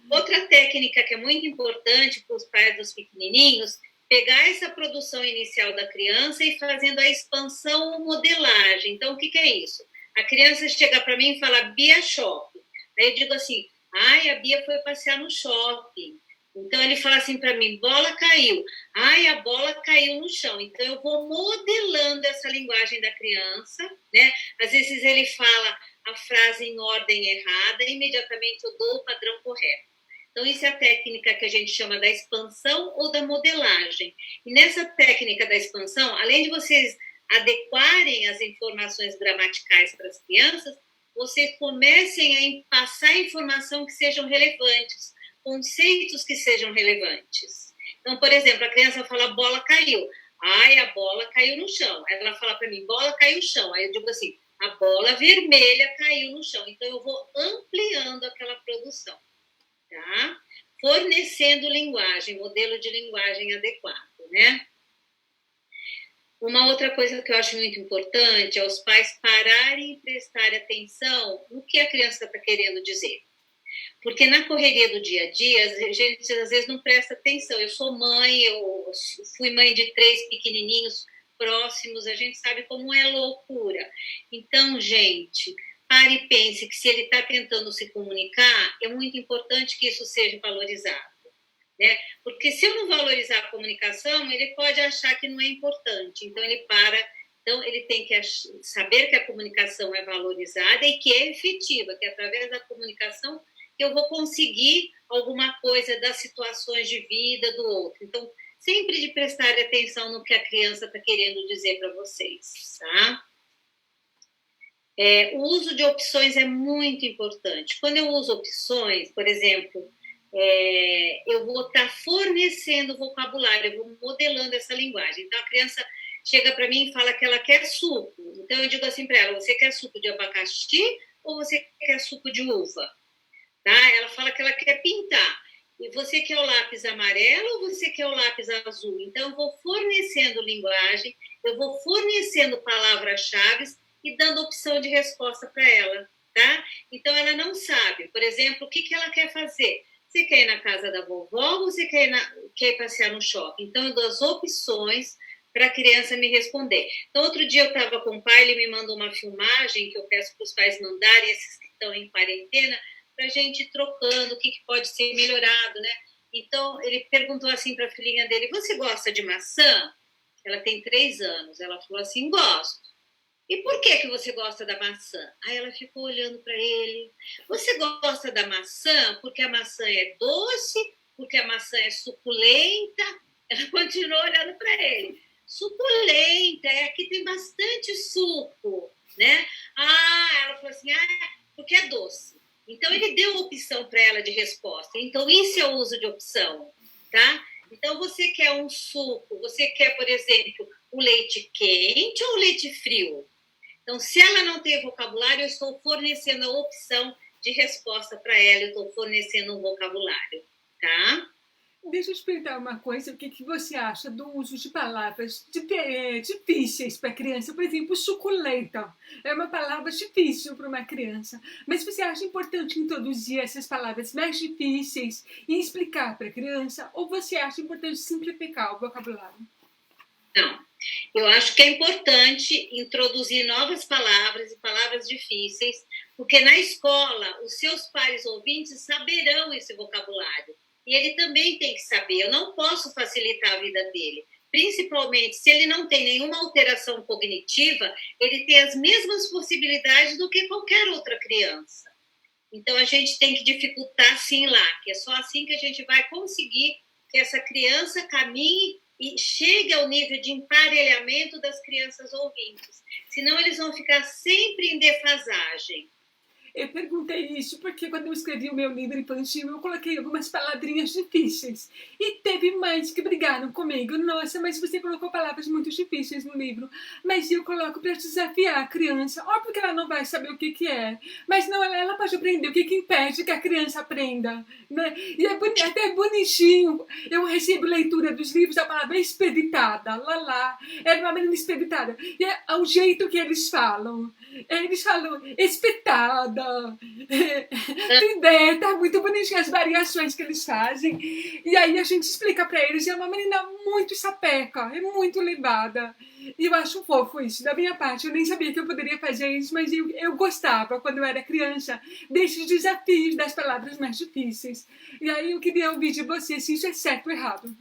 Outra técnica que é muito importante para os pais dos pequenininhos, pegar essa produção inicial da criança e fazendo a expansão ou modelagem. Então, o que é isso? A criança chega para mim e fala, Bia, shopping. Aí eu digo assim, ai, a Bia foi passear no shopping. Então, ele fala assim para mim, bola caiu. Ai, a bola caiu no chão. Então, eu vou modelando essa linguagem da criança, né? Às vezes, ele fala a frase em ordem errada, e imediatamente eu dou o padrão correto. Então, isso é a técnica que a gente chama da expansão ou da modelagem. E nessa técnica da expansão, além de vocês adequarem as informações gramaticais para as crianças, vocês comecem a passar informação que sejam relevantes, conceitos que sejam relevantes. Então, por exemplo, a criança fala, bola caiu. Ai, a bola caiu no chão. Aí ela fala para mim, bola caiu no chão. Aí eu digo assim, a bola vermelha caiu no chão. Então, eu vou ampliando aquela produção. Tá? Fornecendo linguagem, modelo de linguagem adequado, né? Uma outra coisa que eu acho muito importante é os pais pararem e prestarem atenção no que a criança está querendo dizer. Porque na correria do dia a dia, a gente às vezes não presta atenção. Eu sou mãe, eu fui mãe de 3 pequenininhos próximos, a gente sabe como é loucura. Então, gente, pare e pense que se ele está tentando se comunicar, é muito importante que isso seja valorizado. Né? Porque se eu não valorizar a comunicação, ele pode achar que não é importante. Então, ele para. Então, ele tem que saber que a comunicação é valorizada e que é efetiva, que é através da comunicação que eu vou conseguir alguma coisa das situações de vida do outro. Então, sempre de prestar atenção no que a criança está querendo dizer para vocês, tá? O uso de opções é muito importante. Quando eu uso opções, por exemplo, eu vou estar fornecendo vocabulário, eu vou modelando essa linguagem. Então, a criança chega para mim e fala que ela quer suco. Então, eu digo assim para ela, você quer suco de abacaxi ou você quer suco de uva? Tá? Ela fala que ela quer pintar. E você quer o lápis amarelo ou você quer o lápis azul? Então, eu vou fornecendo linguagem, eu vou fornecendo palavras-chave e dando opção de resposta para ela, tá? Então, ela não sabe, por exemplo, o que ela quer fazer. Você quer ir na casa da vovó ou você quer ir passear no shopping? Então, eu dou as opções para a criança me responder. Então, outro dia eu estava com o pai, ele me mandou uma filmagem que eu peço para os pais mandarem, esses que estão em quarentena, para a gente ir trocando o que pode ser melhorado, né? Então, ele perguntou assim para a filhinha dele, você gosta de maçã? Ela tem 3 anos. Ela falou assim, gosto. E por que você gosta da maçã? Aí ela ficou olhando para ele. Você gosta da maçã porque a maçã é doce? Porque a maçã é suculenta? Ela continuou olhando para ele. Suculenta, aqui tem bastante suco, né? Ela falou assim, porque é doce. Então, ele deu opção para ela de resposta. Então, isso é o uso de opção, tá? Então, você quer um suco, você quer, por exemplo, o leite quente ou o leite frio? Então, se ela não tem vocabulário, eu estou fornecendo a opção de resposta para ela, eu estou fornecendo um vocabulário, tá? Deixa eu te perguntar uma coisa, o que você acha do uso de palavras difíceis para criança? Por exemplo, suculenta é uma palavra difícil para uma criança, mas você acha importante introduzir essas palavras mais difíceis e explicar para a criança, ou você acha importante simplificar o vocabulário? Não, eu acho que é importante introduzir novas palavras e palavras difíceis, porque na escola os seus pares ouvintes saberão esse vocabulário. E ele também tem que saber, eu não posso facilitar a vida dele. Principalmente se ele não tem nenhuma alteração cognitiva, ele tem as mesmas possibilidades do que qualquer outra criança. Então, a gente tem que dificultar sim lá, que é só assim que a gente vai conseguir que essa criança caminhe e chegue ao nível de emparelhamento das crianças ouvintes. Senão, eles vão ficar sempre em defasagem. Eu perguntei isso porque quando eu escrevi o meu livro infantil, eu coloquei algumas palavrinhas difíceis. E teve mães que brigaram comigo. Nossa, mas você colocou palavras muito difíceis no livro. Mas eu coloco para desafiar a criança. Óbvio que ela não vai saber o que é. Mas não, ela pode aprender. O que impede que a criança aprenda? Né? E é até bonitinho. Eu recebo leitura dos livros, a palavra expeditada. Lá. Era uma menina expeditada. E é o jeito que eles falam. Eles falam espetada. Tá muito bonitinho as variações que eles fazem. E aí a gente explica pra eles. É uma menina muito sapeca, é muito levada. E eu acho fofo isso. Da minha parte, eu nem sabia que eu poderia fazer isso, mas eu gostava, quando eu era criança, desses desafios das palavras mais difíceis. E aí eu queria ouvir de você se isso é certo ou errado.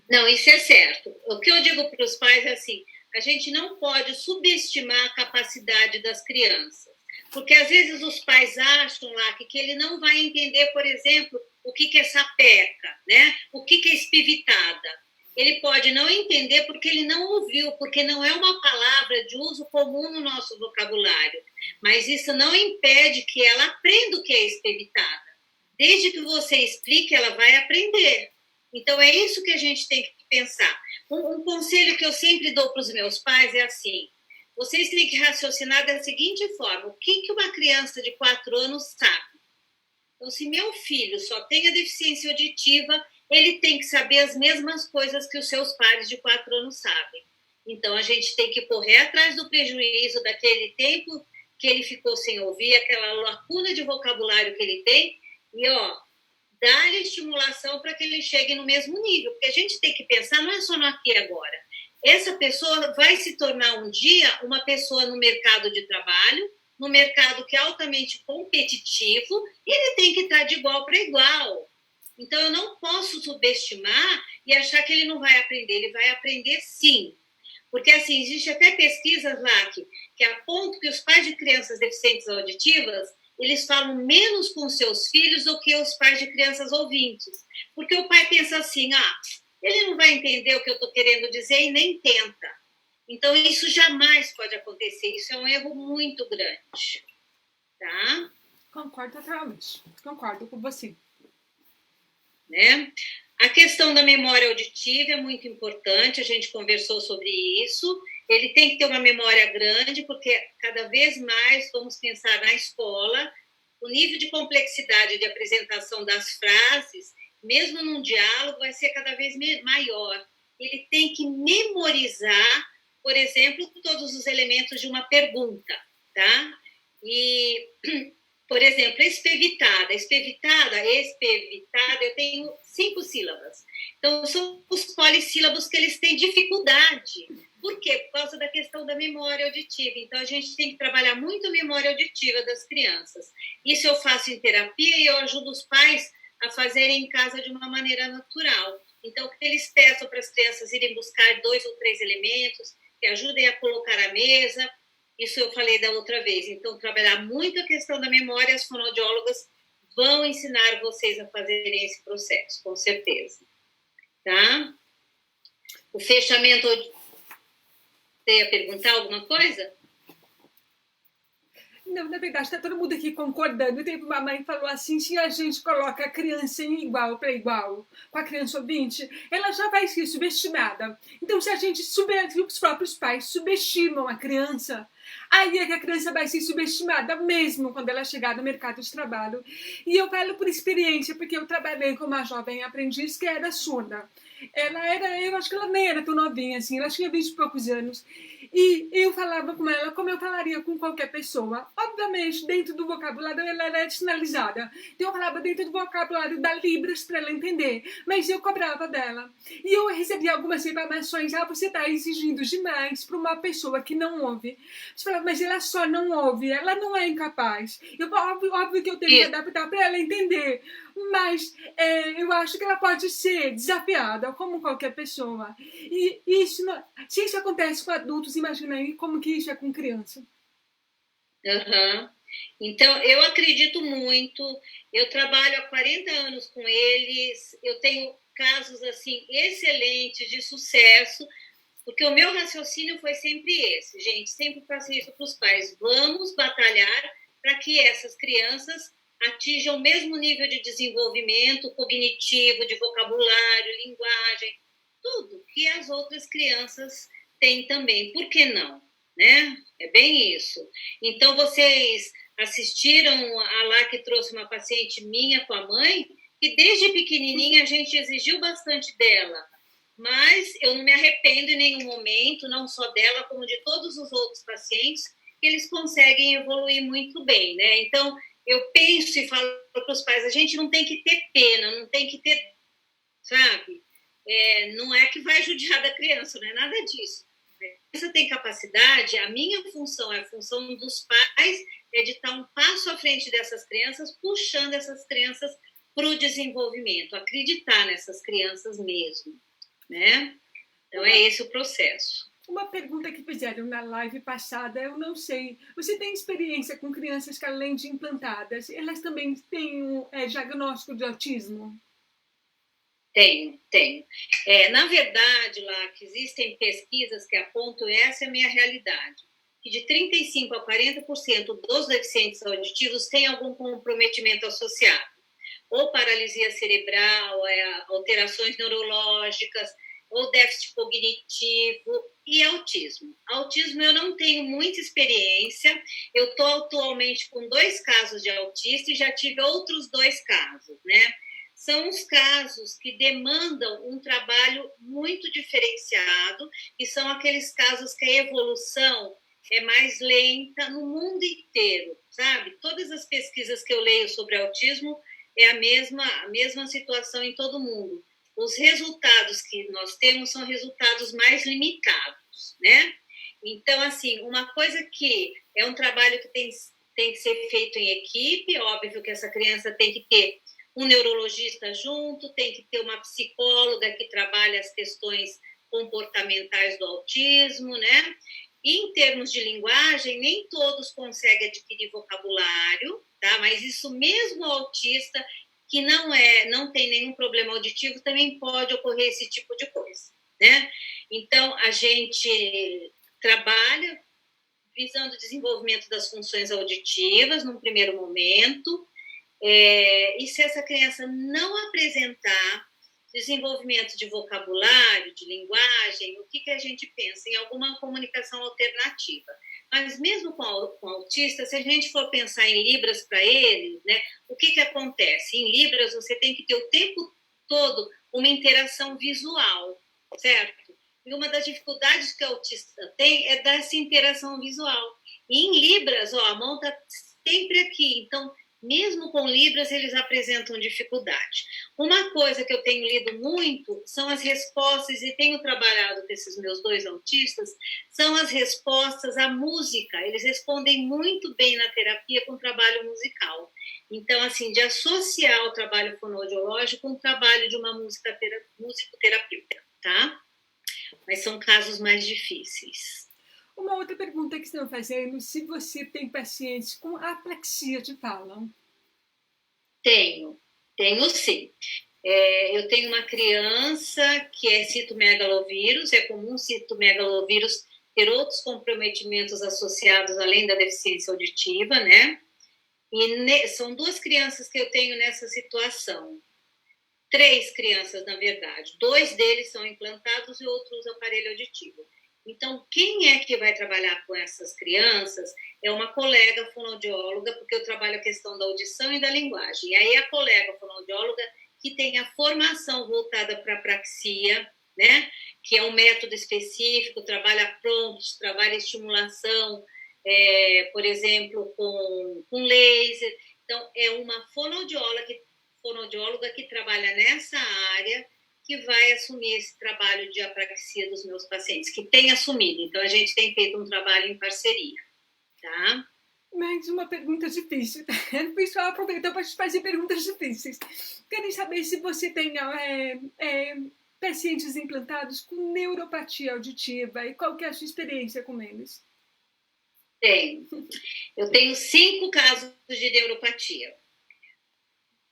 Não, isso é certo. O que eu digo para os pais é assim, a gente não pode subestimar a capacidade das crianças. Porque às vezes os pais acham lá que ele não vai entender, por exemplo, o que é sapeca, né? O que é espivitada. Ele pode não entender porque ele não ouviu, porque não é uma palavra de uso comum no nosso vocabulário. Mas isso não impede que ela aprenda o que é espivitada. Desde que você explique, ela vai aprender. Então, é isso que a gente tem que pensar. Um conselho que eu sempre dou para os meus pais é assim, vocês têm que raciocinar da seguinte forma, o que uma criança de 4 anos sabe? Então, se meu filho só tem a deficiência auditiva, ele tem que saber as mesmas coisas que os seus pares de 4 anos sabem. Então, a gente tem que correr atrás do prejuízo daquele tempo que ele ficou sem ouvir, aquela lacuna de vocabulário que ele tem, e, dar-lhe estimulação para que ele chegue no mesmo nível. Porque a gente tem que pensar, não é só no aqui e agora. Essa pessoa vai se tornar um dia uma pessoa no mercado de trabalho, no mercado que é altamente competitivo, e ele tem que estar de igual para igual. Então, eu não posso subestimar e achar que ele não vai aprender. Ele vai aprender sim. Porque, assim, existe até pesquisas lá que apontam que os pais de crianças deficientes auditivas eles falam menos com seus filhos do que os pais de crianças ouvintes. Porque o pai pensa assim, ele não vai entender o que eu estou querendo dizer e nem tenta. Então, isso jamais pode acontecer. Isso é um erro muito grande. Tá? Concordo totalmente. Concordo com você. Né? A questão da memória auditiva é muito importante, a gente conversou sobre isso. Ele tem que ter uma memória grande, porque cada vez mais vamos pensar na escola, o nível de complexidade de apresentação das frases, mesmo num diálogo, vai ser cada vez maior. Ele tem que memorizar, por exemplo, todos os elementos de uma pergunta, tá? E, por exemplo, espevitada, eu tenho 5 sílabas. Então, são os polissílabos que eles têm dificuldade. Por quê? Por causa da questão da memória auditiva. Então, a gente tem que trabalhar muito a memória auditiva das crianças. Isso eu faço em terapia e eu ajudo os pais a fazerem em casa de uma maneira natural. Então, que eles peçam para as crianças irem buscar 2 ou 3 elementos, que ajudem a colocar a mesa. Isso eu falei da outra vez. Então, trabalhar muito a questão da memória, as fonoaudiólogas vão ensinar vocês a fazerem esse processo, com certeza. Tá? O fechamento... Você ia perguntar alguma coisa? Não, na verdade, está todo mundo aqui concordando. Teve uma mãe que falou assim, se a gente coloca a criança em igual para igual com a criança ouvinte, ela já vai ser subestimada. Então, se a gente os próprios pais subestimam a criança, aí é que a criança vai ser subestimada mesmo quando ela chegar no mercado de trabalho. E eu falo por experiência, porque eu trabalhei com uma jovem aprendiz que era surda. Eu acho que ela nem era tão novinha assim, ela tinha 20 e poucos anos. E eu falava com ela como eu falaria com qualquer pessoa. Obviamente, dentro do vocabulário, ela era sinalizada. Então, eu falava dentro do vocabulário da Libras para ela entender. Mas eu cobrava dela. E eu recebia algumas reclamações. Você está exigindo demais para uma pessoa que não ouve. Você fala, mas ela só não ouve, ela não é incapaz. Óbvio que eu tenho que adaptar para ela entender, mas eu acho que ela pode ser desafiada, como qualquer pessoa. E isso, se isso acontece com adultos, imagina aí como que isso é com criança. Uhum. Então, eu acredito muito, eu trabalho há 40 anos com eles, eu tenho casos assim excelentes de sucesso, porque o meu raciocínio foi sempre esse, gente, sempre faço isso para os pais, vamos batalhar para que essas crianças atinjam o mesmo nível de desenvolvimento cognitivo, de vocabulário, linguagem, tudo que as outras crianças têm também, por que não? Né? É bem isso. Então, vocês assistiram a lá que trouxe uma paciente minha com a mãe, que desde pequenininha a gente exigiu bastante dela, mas eu não me arrependo em nenhum momento, não só dela, como de todos os outros pacientes, que eles conseguem evoluir muito bem, né? Então, eu penso e falo para os pais, a gente não tem que ter pena, não tem que ter, sabe? Não é que vai judiar da criança, não é nada disso. A criança tem capacidade, a minha função, a função dos pais, é de estar um passo à frente dessas crianças, puxando essas crianças para o desenvolvimento, acreditar nessas crianças mesmo, né? Então, é esse o processo. Uma pergunta que fizeram na live passada, eu não sei. Você tem experiência com crianças que, além de implantadas, elas também têm um diagnóstico de autismo? Tenho. Na verdade, lá que existem pesquisas que apontam, essa é a minha realidade, que de 35% a 40% dos deficientes auditivos têm algum comprometimento associado, ou paralisia cerebral, alterações neurológicas, ou déficit cognitivo e autismo. Autismo eu não tenho muita experiência, eu estou atualmente com 2 casos de autista e já tive outros 2 casos, né? São os casos que demandam um trabalho muito diferenciado, e são aqueles casos que a evolução é mais lenta no mundo inteiro, sabe? Todas as pesquisas que eu leio sobre autismo é a mesma situação em todo mundo. Os resultados que nós temos são resultados mais limitados, né? Então, assim, uma coisa que é um trabalho que tem que ser feito em equipe, óbvio que essa criança tem que ter um neurologista junto, tem que ter uma psicóloga que trabalha as questões comportamentais do autismo, né? E em termos de linguagem, nem todos conseguem adquirir vocabulário, tá? Mas isso mesmo o autista que não tem nenhum problema auditivo, também pode ocorrer esse tipo de coisa, né? Então, a gente trabalha visando o desenvolvimento das funções auditivas num primeiro momento, e se essa criança não apresentar desenvolvimento de vocabulário, de linguagem, o que a gente pensa? Em alguma comunicação alternativa. Mas mesmo com autista, se a gente for pensar em Libras para eles, né, o que acontece? Em Libras, você tem que ter o tempo todo uma interação visual, certo? E uma das dificuldades que o autista tem é dessa interação visual. E em Libras, a mão está sempre aqui, então mesmo com Libras, eles apresentam dificuldade. Uma coisa que eu tenho lido muito são as respostas, e tenho trabalhado com esses meus 2 autistas, são as respostas à música. Eles respondem muito bem na terapia com trabalho musical. Então, assim, de associar o trabalho fonoaudiológico com o trabalho de uma musicoterapeuta, tá? Mas são casos mais difíceis. Uma outra pergunta que estão fazendo, se você tem pacientes com apraxia de fala. Tenho sim. Eu tenho uma criança que é citomegalovírus, é comum citomegalovírus ter outros comprometimentos associados além da deficiência auditiva, né? E são 2 crianças que eu tenho nessa situação. 3 crianças, na verdade. 2 deles são implantados e outro usa aparelho auditivo. Então, quem é que vai trabalhar com essas crianças é uma colega fonoaudióloga, porque eu trabalho a questão da audição e da linguagem. E aí a colega fonoaudióloga que tem a formação voltada para a apraxia, né? Que é um método específico, trabalha prompts, trabalha estimulação, por exemplo, com laser. Então, é uma fonoaudióloga que trabalha nessa área, que vai assumir esse trabalho de apraxia dos meus pacientes, que tem assumido. Então, a gente tem feito um trabalho em parceria. tá? Mais uma pergunta difícil. O pessoal aproveitou para te fazer perguntas difíceis. Querem saber se você tem pacientes implantados com neuropatia auditiva e qual que é a sua experiência com eles? Tenho. Eu tenho 5 casos de neuropatia.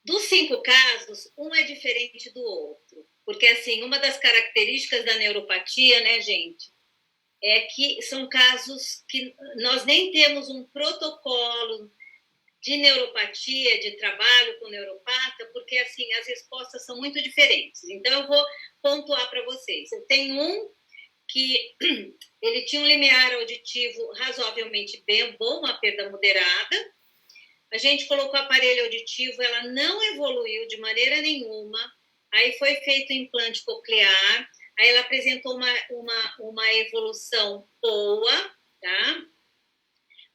Dos 5 casos, um é diferente do outro. Porque, assim, uma das características da neuropatia, né, gente, é que são casos que nós nem temos um protocolo de neuropatia, de trabalho com neuropata, porque, assim, as respostas são muito diferentes. Então, eu vou pontuar para vocês. Eu tenho um que ele tinha um limiar auditivo razoavelmente bom, uma perda moderada. A gente colocou o aparelho auditivo, ela não evoluiu de maneira nenhuma. Aí foi feito o implante coclear, aí ela apresentou uma evolução boa, tá?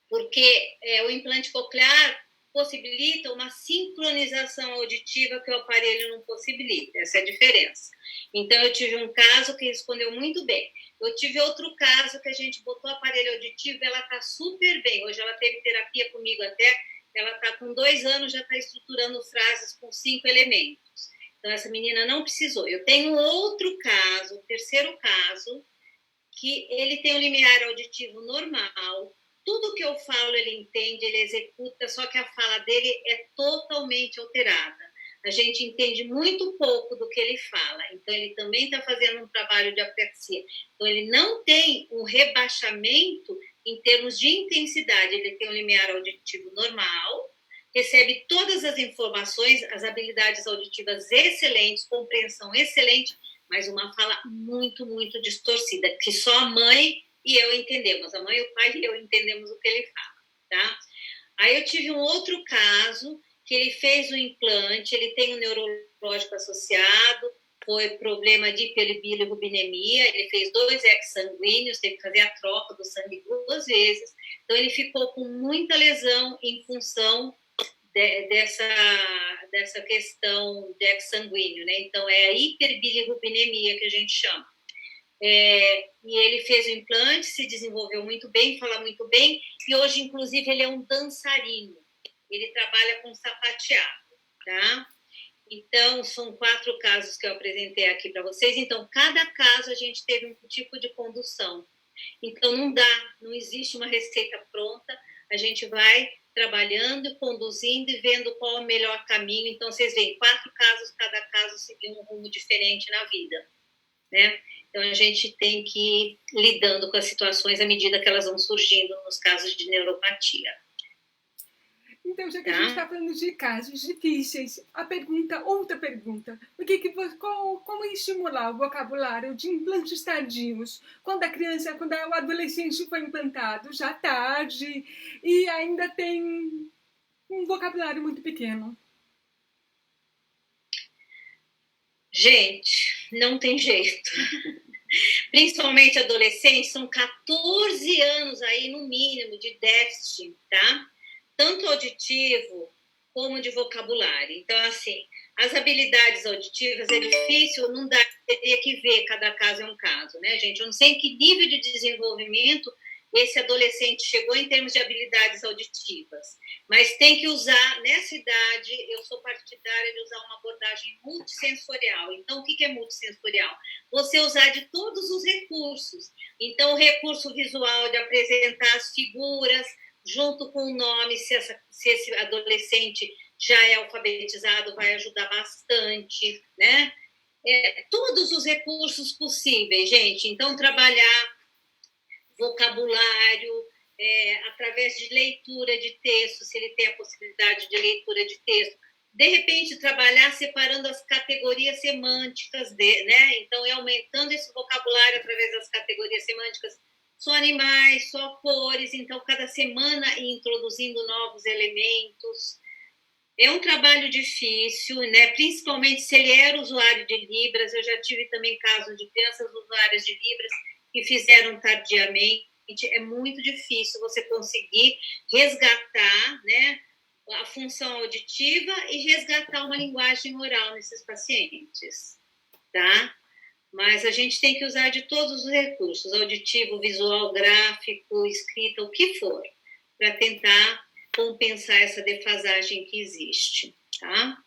Porque o implante coclear possibilita uma sincronização auditiva que o aparelho não possibilita, essa é a diferença. Então, eu tive um caso que respondeu muito bem. Eu tive outro caso que a gente botou o aparelho auditivo e ela está super bem. Hoje ela teve terapia comigo até, ela está com 2 anos, já está estruturando frases com 5 elementos. Então, essa menina não precisou. Eu tenho outro caso, o terceiro caso, que ele tem um limiar auditivo normal, tudo que eu falo ele entende, ele executa, só que a fala dele é totalmente alterada. A gente entende muito pouco do que ele fala, então ele também está fazendo um trabalho de apraxia. Então ele não tem um rebaixamento em termos de intensidade, ele tem um limiar auditivo normal, recebe todas as informações, as habilidades auditivas excelentes, compreensão excelente, mas uma fala muito, muito distorcida, que só a mãe e eu entendemos, a mãe, o pai e eu entendemos o que ele fala, tá? Aí eu tive um outro caso, que ele fez o implante, ele tem um neurológico associado, foi problema de hiperbilirubinemia, ele fez 2 ex sanguíneos, teve que fazer a troca do sangue 2 vezes, então ele ficou com muita lesão em função dessa questão de ex sanguíneo, né? Então é a hiperbilirubinemia que a gente chama. E ele fez o implante, se desenvolveu muito bem, fala muito bem, e hoje, inclusive, ele é um dançarino. Ele trabalha com sapateado, tá? Então, são 4 casos que eu apresentei aqui para vocês. Então, cada caso a gente teve um tipo de condução. Então, não existe uma receita pronta. A gente vai trabalhando, conduzindo e vendo qual é o melhor caminho. Então, vocês veem, 4 casos, cada caso seguiu um rumo diferente na vida, né? Então, a gente tem que ir lidando com as situações à medida que elas vão surgindo nos casos de neuropatia. Então, já que a gente está falando de casos difíceis, outra pergunta, como estimular o vocabulário de implantes tardios, quando o adolescente foi implantado já tarde e ainda tem um vocabulário muito pequeno? Gente, não tem jeito. Principalmente adolescentes, são 14 anos aí, no mínimo, de déficit, tá? Tanto auditivo como de vocabulário. Então, assim, as habilidades auditivas é difícil, não dá, teria que ver, cada caso é um caso, né, gente? Eu não sei em que nível de desenvolvimento esse adolescente chegou em termos de habilidades auditivas, mas tem que usar, nessa idade, eu sou partidária de usar uma abordagem multissensorial. Então, o que é multissensorial? Você usar de todos os recursos. Então, o recurso visual de apresentar as figuras, junto com o nome, se esse adolescente já é alfabetizado, vai ajudar bastante, né? Todos os recursos possíveis, gente. Então, trabalhar vocabulário, através de leitura de texto, se ele tem a possibilidade de leitura de texto. De repente, trabalhar separando as categorias semânticas, né? Então, aumentando esse vocabulário através das categorias semânticas. Só animais, só cores, então cada semana introduzindo novos elementos. É um trabalho difícil, né? Principalmente se ele era usuário de Libras. Eu já tive também casos de crianças usuárias de Libras que fizeram tardiamente. É muito difícil você conseguir resgatar, né, a função auditiva e resgatar uma linguagem oral nesses pacientes, tá? Mas a gente tem que usar de todos os recursos, auditivo, visual, gráfico, escrita, o que for. para tentar compensar essa defasagem que existe, tá?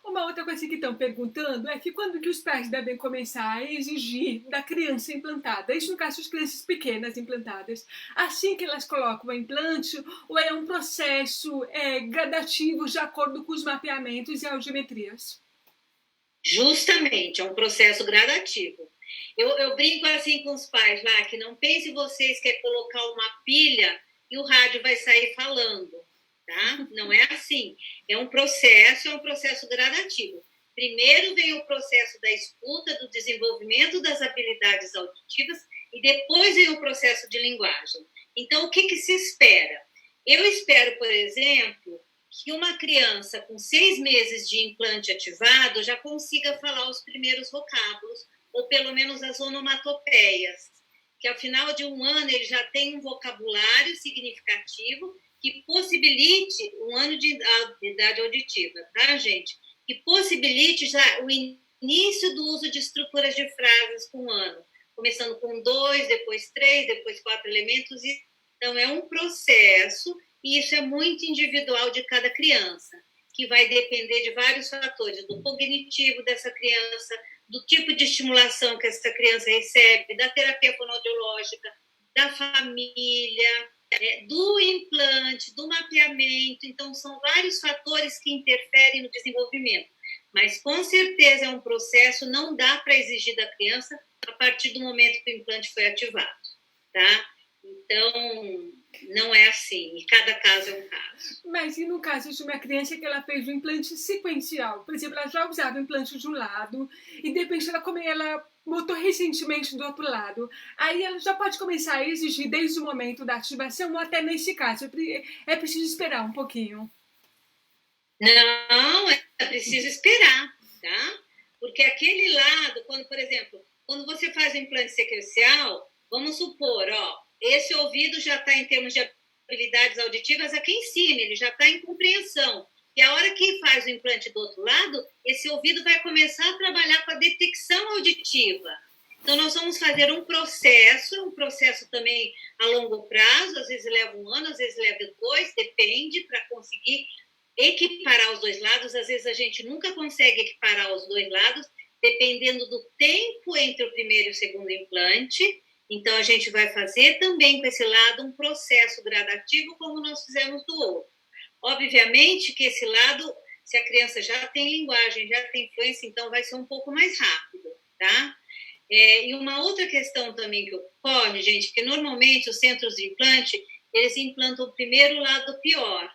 Uma outra coisa que estão perguntando é que quando que os pais devem começar a exigir da criança implantada, isso no caso das crianças pequenas implantadas, assim que elas colocam o implante, ou é um processo gradativo de acordo com os mapeamentos e audiometrias? Justamente, é um processo gradativo. Eu brinco assim com os pais lá, que não pense vocês que é colocar uma pilha e o rádio vai sair falando, tá? Não é assim. É um processo gradativo. Primeiro vem o processo da escuta, do desenvolvimento das habilidades auditivas e depois vem o processo de linguagem. Então, o que se espera? Eu espero, por exemplo, que uma criança com 6 meses de implante ativado já consiga falar os primeiros vocábulos, ou pelo menos as onomatopeias, que ao final de 1 ano ele já tem um vocabulário significativo que possibilite 1 ano de idade auditiva, tá, gente? Que possibilite já o início do uso de estruturas de frases com 1 ano, começando com 2, depois 3, depois 4 elementos. Então, é um processo, e isso é muito individual de cada criança, que vai depender de vários fatores, do cognitivo dessa criança, do tipo de estimulação que essa criança recebe, da terapia fonoaudiológica, da família, do implante, do mapeamento. Então, são vários fatores que interferem no desenvolvimento. Mas, com certeza, é um processo, não dá para exigir da criança a partir do momento que o implante foi ativado, tá? Então, não é assim, e cada caso é um caso. Mas e no caso de uma criança que ela fez um implante sequencial? Por exemplo, ela já usava o implante de um lado e de repente ela botou recentemente do outro lado. Aí ela já pode começar a exigir desde o momento da ativação, ou até nesse caso é preciso esperar um pouquinho? Não, é preciso esperar, tá? Porque aquele lado, quando, por exemplo, quando você faz o implante sequencial, vamos supor, esse ouvido já está em termos de habilidades auditivas aqui em cima, ele já está em compreensão. E a hora que faz o implante do outro lado, esse ouvido vai começar a trabalhar com a detecção auditiva. Então, nós vamos fazer um processo também a longo prazo, às vezes leva 1 ano, às vezes leva 2, depende, para conseguir equiparar os 2 lados. Às vezes a gente nunca consegue equiparar os 2 lados, dependendo do tempo entre o primeiro e o segundo implante. Então, a gente vai fazer também com esse lado um processo gradativo, como nós fizemos do outro. Obviamente que esse lado, se a criança já tem linguagem, já tem fluência, então vai ser um pouco mais rápido, tá? E uma outra questão também que ocorre, gente, que normalmente os centros de implante, eles implantam primeiro o lado pior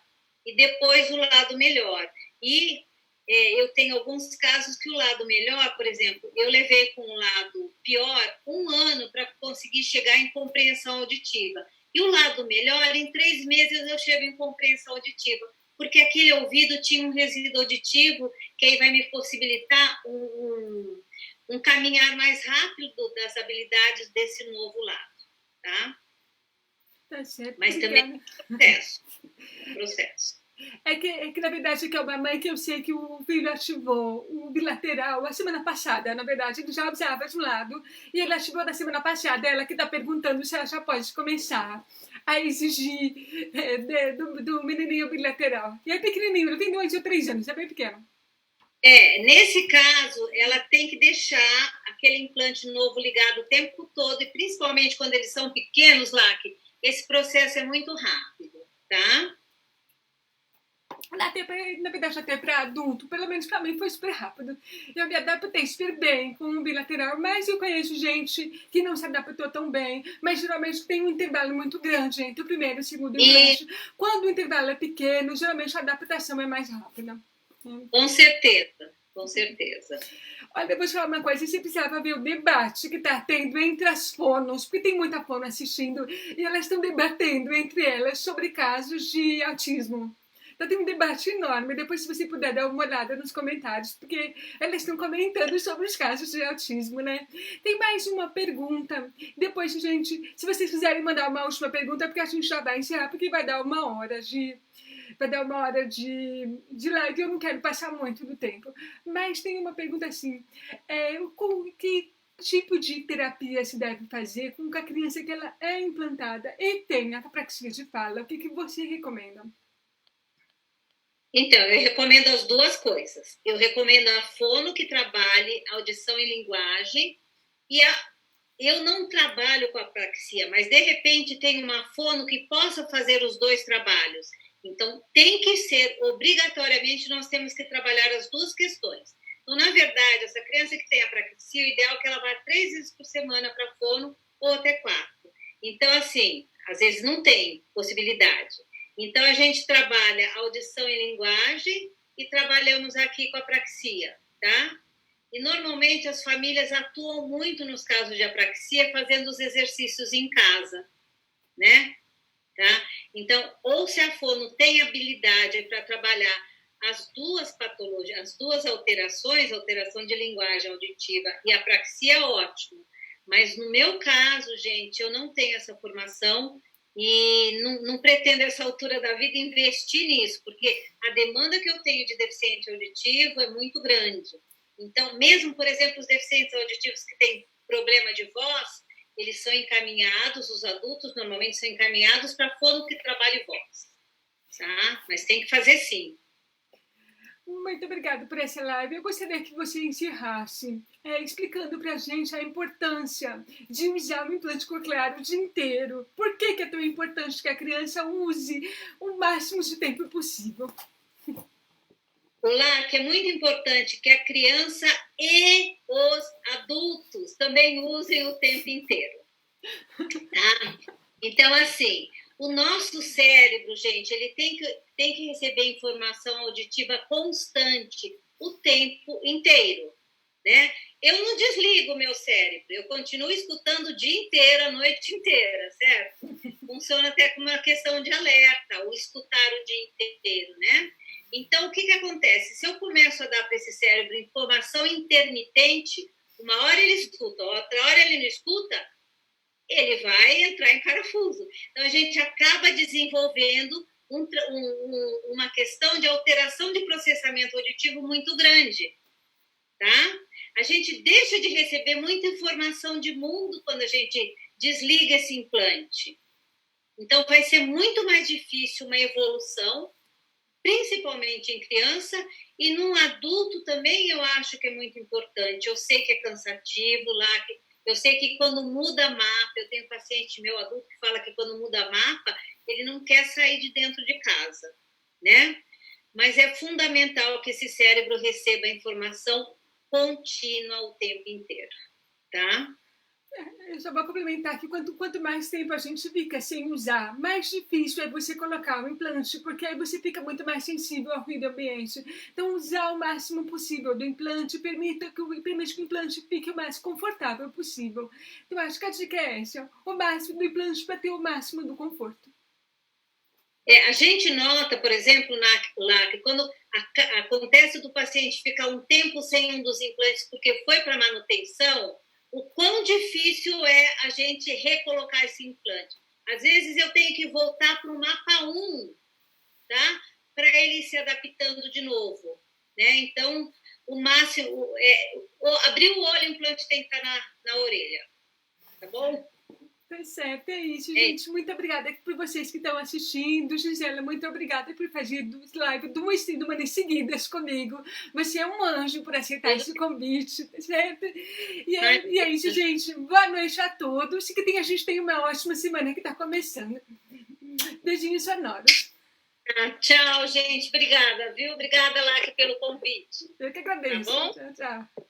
e depois o lado melhor. E eu tenho alguns casos que o lado melhor, por exemplo, eu levei com o lado pior 1 ano para conseguir chegar em compreensão auditiva. E o lado melhor, em 3 meses eu chego em compreensão auditiva, porque aquele ouvido tinha um resíduo auditivo que aí vai me possibilitar um caminhar mais rápido das habilidades desse novo lado, tá? Tá certo. Mas também é um processo. É que, na verdade, que é uma mãe que eu sei que o filho ativou o bilateral a semana passada. Na verdade, ele já usava de um lado e ele ativou na semana passada. Ela que está perguntando se ela já pode começar a exigir do menininho bilateral. E é pequenininho, ele tem 2 ou 3 anos, é bem pequeno. Nesse caso, ela tem que deixar aquele implante novo ligado o tempo todo, e principalmente quando eles são pequenos, lá, que esse processo é muito rápido, tá? Na verdade, até para adulto, pelo menos para mim foi super rápido. Eu me adaptei super bem com o bilateral, mas eu conheço gente que não se adaptou tão bem, mas geralmente tem um intervalo muito grande entre o primeiro e o segundo implante. Quando o intervalo é pequeno, geralmente a adaptação é mais rápida. Com certeza, com certeza. Olha, eu vou te falar uma coisa, você precisava ver o debate que está tendo entre as fonos, porque tem muita fono assistindo, e elas estão debatendo entre elas sobre casos de autismo. Então tem um debate enorme. Depois, se você puder dar uma olhada nos comentários, porque elas estão comentando sobre os casos de autismo, né? Tem mais uma pergunta. Depois, gente, se vocês quiserem mandar uma última pergunta, porque a gente já vai encerrar, porque vai dar 1 hora de live, eu não quero passar muito do tempo. Mas tem uma pergunta assim, tipo de terapia se deve fazer com a criança que ela é implantada e tem apraxia de fala? O que você recomenda? Então, eu recomendo as duas coisas. Eu recomendo a fono que trabalhe audição e linguagem, e eu não trabalho com apraxia, mas de repente tem uma fono que possa fazer os dois trabalhos. Então, tem que ser, obrigatoriamente, nós temos que trabalhar as duas questões. Então, na verdade, essa criança que tem apraxia, o ideal é que ela vá 3 vezes por semana para a fono ou até 4. Então, assim, às vezes não tem possibilidade. Então, a gente trabalha audição e linguagem e trabalhamos aqui com apraxia, tá? E, normalmente, as famílias atuam muito nos casos de apraxia fazendo os exercícios em casa, né? Tá? Então, ou se a fono tem habilidade para trabalhar as duas patologias, as duas alterações, alteração de linguagem auditiva e apraxia, ótimo. Mas no meu caso, gente, eu não tenho essa formação e não pretendo, essa altura da vida, investir nisso, porque a demanda que eu tenho de deficiente auditivo é muito grande. Então, mesmo, por exemplo, os deficientes auditivos que têm problema de voz, eles são encaminhados, os adultos normalmente são encaminhados para fono que trabalhe voz, tá? Mas tem que fazer sim. Muito obrigada por essa live. Eu gostaria que você encerrasse explicando para a gente a importância de usar o implante coclear o dia inteiro. Por que é tão importante que a criança use o máximo de tempo possível? Olá, que é muito importante que a criança e os adultos também usem o tempo inteiro. Tá? Então, assim, o nosso cérebro, gente, ele tem que receber informação auditiva constante o tempo inteiro, né? Eu não desligo o meu cérebro, eu continuo escutando o dia inteiro, a noite inteira, certo? Funciona até como uma questão de alerta, o escutar o dia inteiro, né? Então, o que acontece? Se eu começo a dar para esse cérebro informação intermitente, uma hora ele escuta, outra hora ele não escuta, ele vai entrar em parafuso. Então, a gente acaba desenvolvendo uma questão de alteração de processamento auditivo muito grande, tá? A gente deixa de receber muita informação de mundo quando a gente desliga esse implante. Então, vai ser muito mais difícil uma evolução, principalmente em criança, e num adulto também eu acho que é muito importante. Eu sei que é cansativo lá, eu sei que quando muda mapa, eu tenho paciente meu adulto que fala que quando muda mapa, ele não quer sair de dentro de casa, né? Mas é fundamental que esse cérebro receba informação contínua o tempo inteiro, tá? Eu só vou complementar que quanto mais tempo a gente fica sem usar, mais difícil é você colocar o implante, porque aí você fica muito mais sensível ao ruído ambiente. Então, usar o máximo possível do implante permite que o implante fique o mais confortável possível. Então, acho que a dica é essa, o máximo do implante para ter o máximo do conforto. A gente nota, por exemplo, lá que quando acontece do paciente ficar um tempo sem um dos implantes porque foi para manutenção, o quão difícil é a gente recolocar esse implante. Às vezes eu tenho que voltar para o mapa 1, tá? Para ele se adaptando de novo, né? Então, o máximo abrir o olho, o implante tem que estar na orelha, tá bom? Tá certo, é isso, gente. Muito obrigada por vocês que estão assistindo. Gisela, muito obrigada por fazer live duas semanas seguidas comigo. Você é um anjo por aceitar esse convite, tá certo? E é isso, gente. Boa noite a todos. Que a gente tenha uma ótima semana que está começando. Beijinhos sonoros. Tchau, gente. Obrigada, viu? Obrigada, Laque, pelo convite. Eu que agradeço. Tá bom? Tchau, tchau.